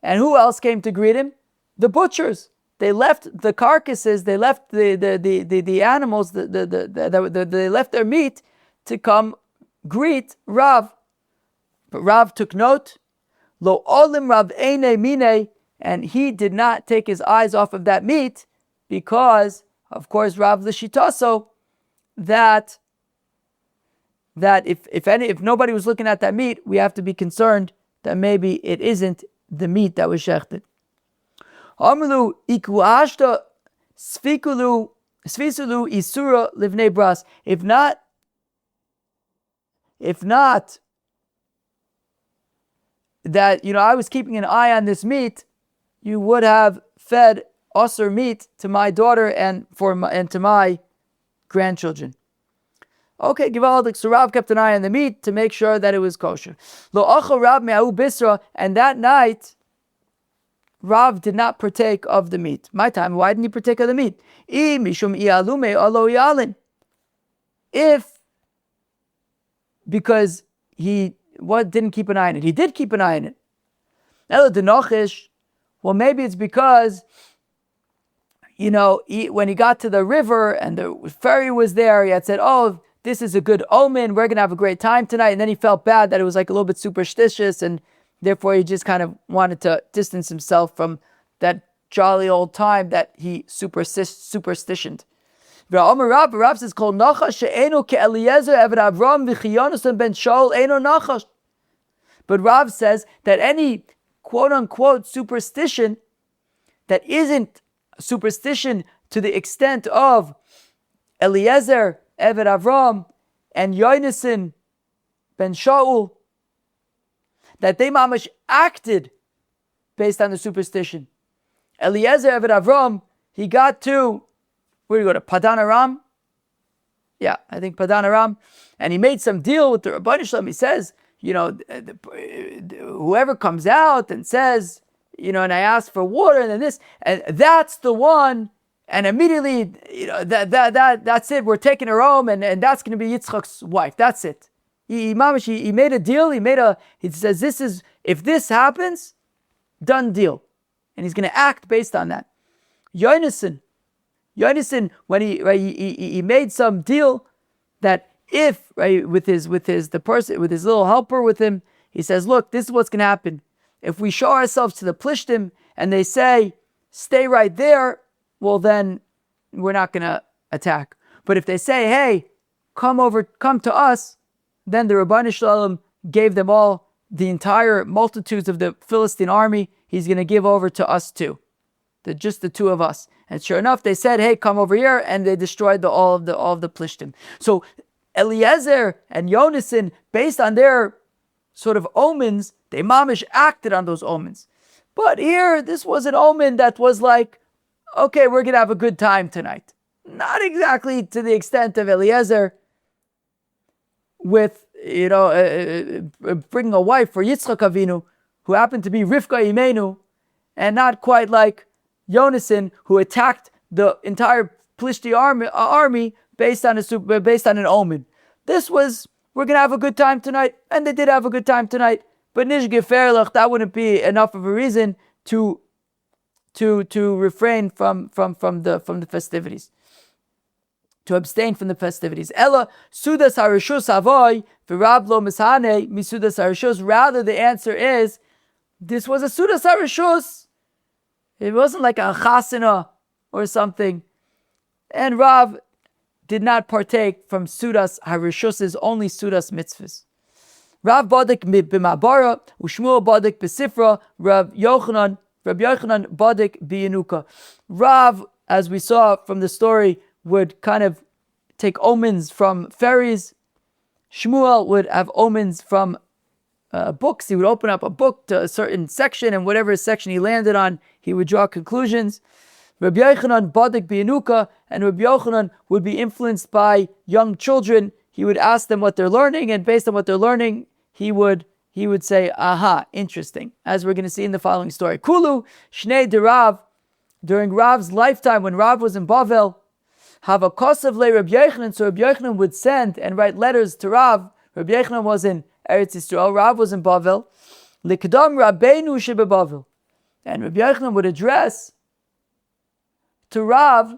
And who else came to greet him? The butchers. They left the carcasses, they left the animals, they left their meat to come greet Rav. But Rav took note. Lo olim Rav eine mine, and he did not take his eyes off of that meat because, of course, Rav l'shitaso, that if nobody was looking at that meat, we have to be concerned that maybe it isn't the meat that was shechted. Amru ikuashta svisulu isura livnei bras. If not that, I was keeping an eye on this meat, you would have fed osur meat to my daughter and to my grandchildren. Okay, Givaldik. So Rav kept an eye on the meat to make sure that it was kosher. Lo acha Rav me'ahu bisra, and that night Rav did not partake of the meat. My time, why didn't he partake of the meat? Mishum ialume alo yalin. Because he didn't keep an eye on it. He did keep an eye on it. Elo denochish. Well, maybe it's because, when he got to the river and the ferry was there, he had said, oh, this is a good omen, we're going to have a great time tonight. And then he felt bad that it was like a little bit superstitious, and therefore he just kind of wanted to distance himself from that jolly old time that he superstitioned. Rav says, Kol nachash she'enu ke'Eliezer eved Avram v'chiyonusan ben Shaul eno nachash. But Rav says that any quote-unquote superstition that isn't superstition to the extent of Eliezer eved Avram and Yonasan ben Shaul, that they mamash acted based on the superstition. Eliezer eved Avram, he got to, where do you go, to Padan Aram? Yeah, I think Padan Aram. And he made some deal with the Rabban Shalom. He says, whoever comes out and says, and I ask for water and then this, and that's the one, and immediately, that's it, we're taking her home, and that's going to be Yitzchak's wife. That's it. He made a deal, he says, if this happens, done deal. And he's going to act based on that. Yonasan, when he made some deal that if, with his little helper with him, he says, look, this is what's going to happen. If we show ourselves to the Plishtim and they say, stay right there, well then we're not going to attack. But if they say, hey, come to us, then the Rabban Shalom gave them all, the entire multitudes of the Philistine army, he's going to give over to us too. Just the two of us. And sure enough, they said, hey, come over here, and they destroyed all of the Plishtim. So Eliezer and Yonasan, based on their sort of omens, they mamish acted on those omens. But here, this was an omen that was like, okay, we're going to have a good time tonight. Not exactly to the extent of Eliezer with, bringing a wife for Yitzchak Avinu, who happened to be Rivka Imenu, and not quite like Yonasan, who attacked the entire Plishti army based on an omen. This was, we're going to have a good time tonight, and they did have a good time tonight. But Nish Geferlach, that wouldn't be enough of a reason to refrain from the festivities, to abstain from the festivities. Ella sudas harishus avoy v'rab lo mishane misudas harishus. Rather, the answer is this was a sudas harishus. It wasn't like a chasana or something, and Rav did not partake from sudas harishus, only sudas mitzvahs. Rav badik b'mabara, u'Shmuel badik b'sifra, Rav Yochanan badik b'yenuka. Rav, as we saw from the story, would kind of take omens from fairies. Shmuel would have omens from books. He would open up a book to a certain section, and whatever section he landed on, he would draw conclusions. Rabbi Yochanan badik b'yenuka, and Rabbi Yochanan would be influenced by young children. He would ask them what they're learning, and based on what they're learning, he would say, aha, interesting, as we're going to see in the following story. Kulu shnei de Rav, during Rav's lifetime, when Rav was in Babble, have a kosav le Rabbi Yochanan, so Rabbi Yochanan would send and write letters to Rav. Rabbi Yochanan was in Eretz Yisrael, Rav was in Babble. Likdam Rabbeinu shebe Babble, and Rabbi Yochanan would address to Rav,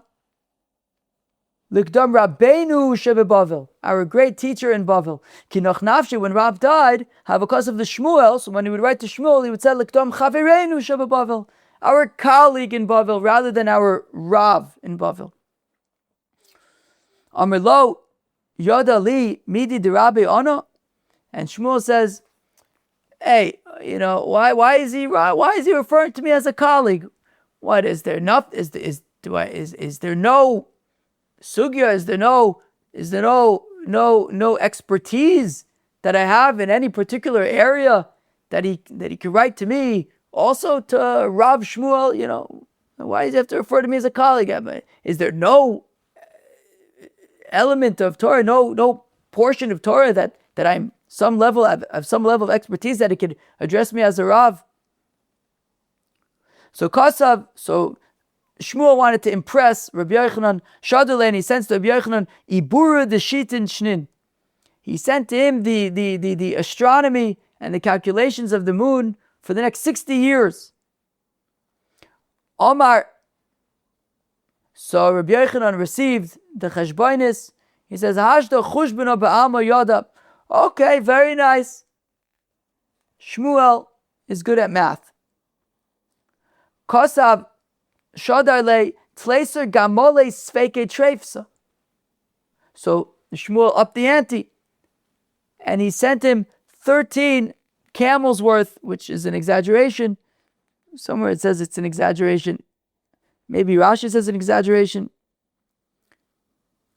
Likdam Rabbeinu shebe Babble, our great teacher in Babble. Ki noch nafshi, when Rav died, have a cause of the Shmuel, so when he would write to Shmuel, he would say, Likdam Chavereinu shebe Babble, our colleague in Babble, rather than our Rav in Babble. Amar lo, Yoda li midi de Rabbi Ono, and Shmuel says, hey, why is he referring to me as a colleague? What is there enough? Is there no sugya? Is there no expertise that I have in any particular area that he could write to me? Also to Rav Shmuel, why does he have to refer to me as a colleague? Is there no element of Torah, no portion of Torah that I'm some level of expertise that he could address me as a Rav? So Shmuel wanted to impress Rabbi Yochanan. Shadule, and he sent to Rabbi Yochanan Ibura the Shitin Shnin. He sent to him the astronomy and the calculations of the moon for the next 60 years. Omar. So Rabbi Yochanan received the cheshbonis. He says, Hashda chushbena ba'alma yada. Okay, very nice. Shmuel is good at math. Kosav shadarle tleiser gamole sveke treifsa. So Shmuel upped the ante, and he sent him 13 camels worth, which is an exaggeration. Somewhere it says it's an exaggeration. Maybe Rashi says an exaggeration.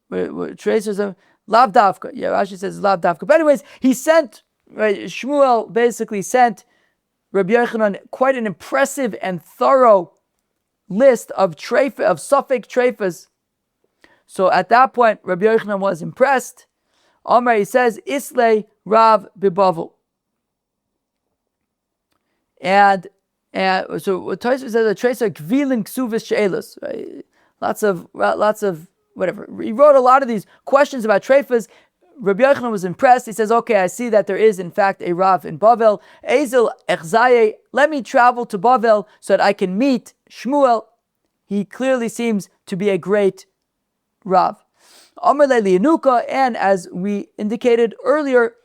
Tracers of lav davka. Yeah, Rashi says lav davka. But anyways, Shmuel basically sent Rabbi Yochanan quite an impressive and thorough list of treif, of suffix treifas. So at that point, Rabbi Yochanan was impressed. Omar, he says, Islay Rav Bibavel. And so what Tosfos says, the trace are kvilin ksuvis she'elos, right? Lots of whatever. He wrote a lot of these questions about treifas. Rabbi Yochanan was impressed. He says, okay, I see that there is in fact a Rav in Babel. Ezel echzaye, let me travel to Babel so that I can meet Shmuel. He clearly seems to be a great Rav. Amar le'liyanuka, and as we indicated earlier,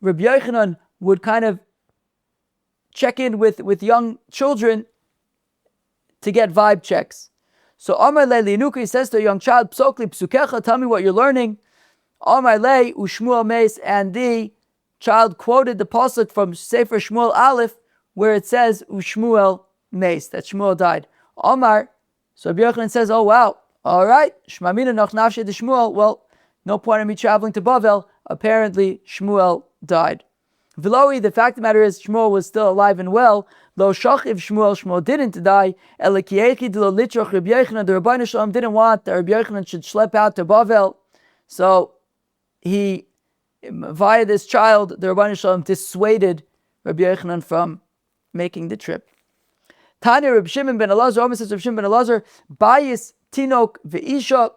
Rabbi Yochanan would kind of check in with young children to get vibe checks. So Amar le'liyanuka, he says to a young child, Psokli psukecha, tell me what you're learning. Amar le u'Shmuel meis, and the child quoted the pasuk from Sefer Shmuel Aleph, where it says u'Shmuel meis, that Shmuel died. Amar, so Rabbi Yochanan says, oh wow, all right, Shmamina noch nafshe de Shmuel, well, no point in me traveling to Babel, apparently Shmuel died. V'loi, the fact of the matter is, Shmuel was still alive and well. Lo shachiv Shmuel didn't die. Elikiyechi de lo litroch Rabbi Yochanan, the Rabbeinu Shalom didn't want that Rabbi Yochanan should schlep out to Babel. So he, via this child, the Rabbeinu Shalom dissuaded Rabbi Yochanan from making the trip. Tanya Reb Shimon ben Elazar, Omer says Reb Shimon ben Elazar, Bayis Tinok ve'isha.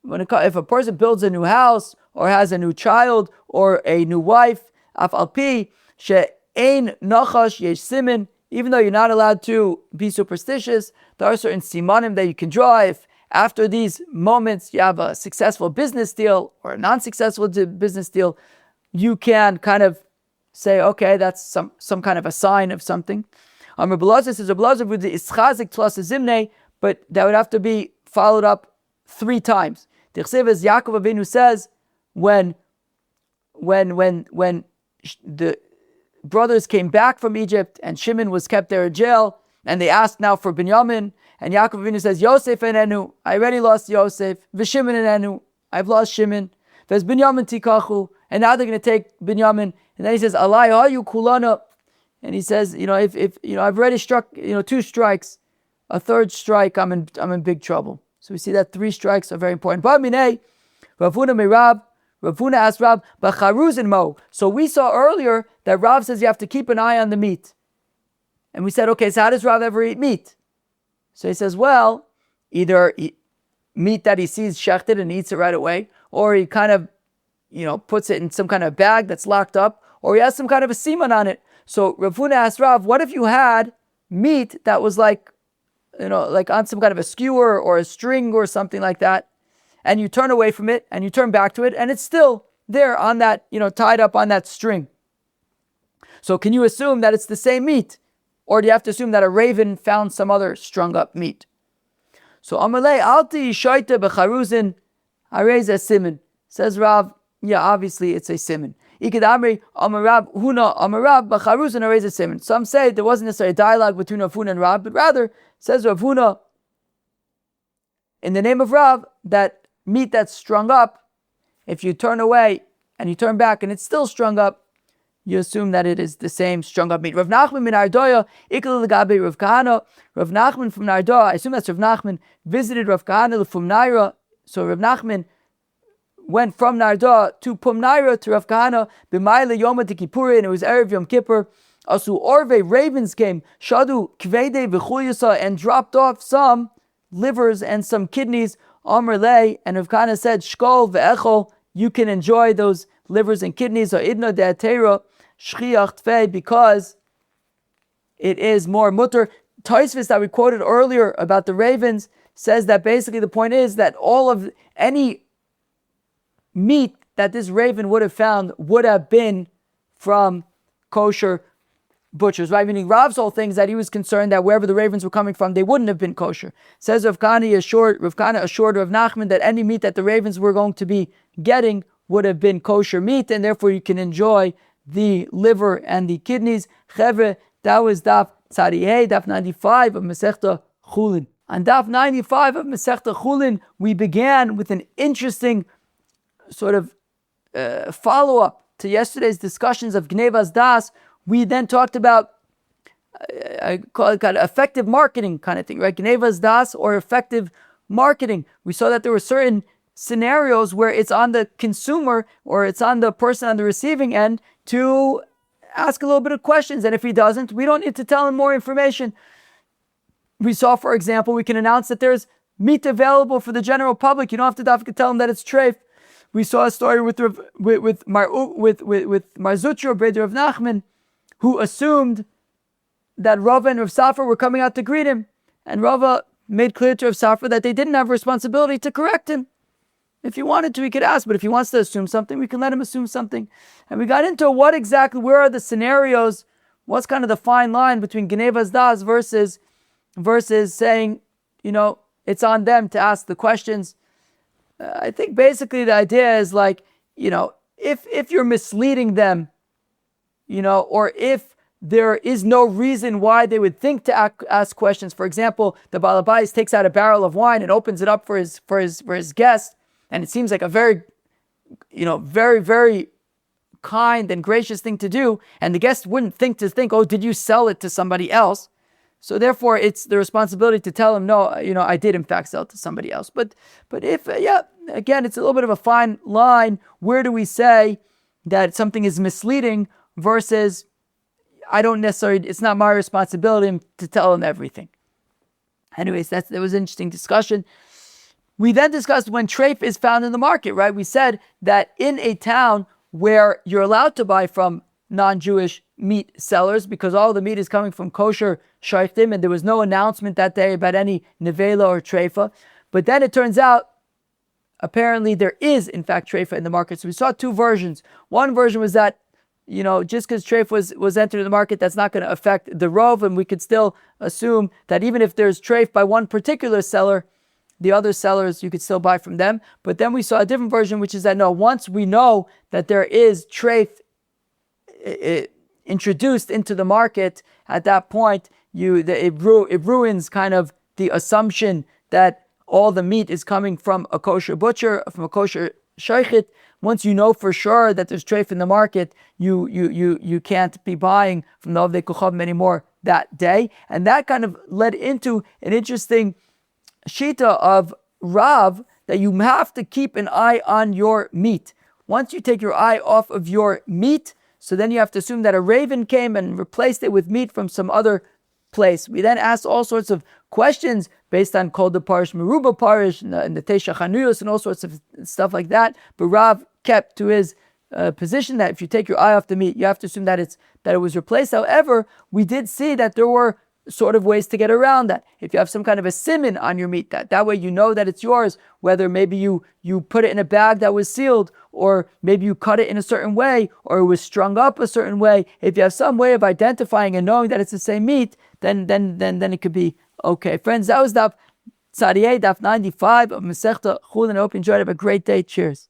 If a person builds a new house or has a new child or a new wife, af alpi she'ein nachash yesh simin, even though you're not allowed to be superstitious, there are certain simanim that you can draw. If after these moments you have a successful business deal or a non-successful business deal, you can kind of say, okay, that's some kind of a sign of something. Rabbi Elazar says, Rabbi Elazar with the ischazik plus a zimne, but that would have to be followed up 3 times. The Chsev, as Yaakov Avinu says, when the brothers came back from Egypt and Shimon was kept there in jail, and they asked now for Binyamin, and Yaakov Avinu says, Yosef enenu, I already lost Yosef, V'Shimon enenu, I've lost Shimon, V'ez Binyamin tikachu, and now they're going to take Binyamin, and then he says, Alai hayu kulana, and he says, if I've already struck 2 strikes, a 3rd strike, I'm in big trouble. So we see that 3 strikes are very important. Ravuna asked Rav, B'charuz and Mo. So we saw earlier that Rav says you have to keep an eye on the meat. And we said, okay, so how does Rav ever eat meat? So he says, well, either meat that he sees shechted and eats it right away, or he kind of, puts it in some kind of bag that's locked up, or he has some kind of a semen on it. So Ravuna asked Rav, what if you had meat that was like on some kind of a skewer or a string or something like that, and you turn away from it and you turn back to it and it's still there on that, tied up on that string. So can you assume that it's the same meat? Or do you have to assume that a raven found some other strung up meat? So Amalei Alti Shaita Becharuzin Areza Simin. Says Rav, yeah, obviously it's a simin. Ikidamri Amarab Huna Amarab Becharuzin Areza Simin. Some say there wasn't necessarily a dialogue between Rav Huna and Rav, but rather says Rav Huna, in the name of Rav, that meat that's strung up, if you turn away and you turn back and it's still strung up, you assume that it is the same strung up meat. Rav Nachman min Ardoya, Ikal Lagabi Rav Kahana. Rav Nachman from Nardoa, I assume that's Rav Nachman, visited Rav Kahana from Naira. So Rav Nachman went from Nardoa to Pumnaira to Rav Kahana, B'mayla Yoma Tikipuri, and it was Erev Yom Kippur. Asu Orve, ravens came, Shadu Kvede V'chuyasa, and dropped off some livers and some kidneys, Amr Lei, and Rav Kahana said, Shkol Ve'echol, you can enjoy those livers and kidneys, or Idna De'atera, Shchiach Tfei, because it is more mutter. Tosfos that we quoted earlier about the ravens says that basically the point is that all of any meat that this raven would have found would have been from kosher butchers, right? Meaning Rav's whole thing is that he was concerned that wherever the ravens were coming from, they wouldn't have been kosher. Says Rav Kahana assured Rav Nachman that any meat that the ravens were going to be getting would have been kosher meat, and therefore you can enjoy the liver and the kidneys. Chevre, that was Daf Tzadihei, Daf 95 of Masechta Chullin. On Daf 95 of Masechta Chullin, we began with an interesting sort of follow-up to yesterday's discussions of Gneivas Das. We then talked about, I call it kind of effective marketing kind of thing, right? Gneivas Das, or effective marketing. We saw that there were certain scenarios where it's on the consumer or it's on the person on the receiving end to ask a little bit of questions. And if he doesn't, we don't need to tell him more information. We saw, for example, we can announce that there's meat available for the general public. You don't have to tell him that it's treif. We saw a story with Marzutra, Breder of Nachman, who assumed that Rava and Rav Safra were coming out to greet him. And Rava made clear to Rav Safra that they didn't have a responsibility to correct him. If he wanted to, he could ask, but if he wants to assume something, we can let him assume something. And we got into where are the scenarios, what's kind of the fine line between Gneivas Das versus saying, it's on them to ask the questions. I think basically the idea is like, if you're misleading them, or if there is no reason why they would think to ask questions. For example, the Balabais takes out a barrel of wine and opens it up for his guest, and it seems like a very, very, very kind and gracious thing to do, and the guest wouldn't think, oh, did you sell it to somebody else? So therefore, it's the responsibility to tell him, no, I did in fact sell it to somebody else. But if, again, it's a little bit of a fine line. Where do we say that something is misleading versus I don't necessarily, it's not my responsibility to tell him everything. Anyways, that was an interesting discussion. We then discussed when treif is found in the market, right? We said that in a town where you're allowed to buy from non-Jewish meat sellers because all the meat is coming from kosher shaychtim, and there was no announcement that day about any nevela or treifa. But then it turns out, apparently there is in fact treifa in the market. So we saw two versions. One version was that, just because treif was entered in the market, that's not going to affect the rov, and we could still assume that even if there's treif by one particular seller, the other sellers, you could still buy from them. But then we saw a different version, which is that no, once we know that there is treif introduced into the market, at that point, it ruins kind of the assumption that all the meat is coming from a kosher butcher, from a kosher shaychit. Once you know for sure that there's treif in the market, you can't be buying from the Ovdei Kuchavim anymore that day. And that kind of led into an interesting shita of Rav, that you have to keep an eye on your meat. Once you take your eye off of your meat, so then you have to assume that a raven came and replaced it with meat from some other place. We then asked all sorts of questions based on Kol de Parish, Meruba Parish, and the Tesha Chanuyos, and all sorts of stuff like that. But Rav kept to his position that if you take your eye off the meat, you have to assume that it was replaced. However, we did see that there were sort of ways to get around that. If you have some kind of a siman on your meat, that way you know that it's yours, whether maybe you put it in a bag that was sealed, or maybe you cut it in a certain way, or it was strung up a certain way. If you have some way of identifying and knowing that it's the same meat, then it could be okay. Friends, that was Daf 95 of Masechta Chullin. I hope you enjoyed it. Have a great day. Cheers.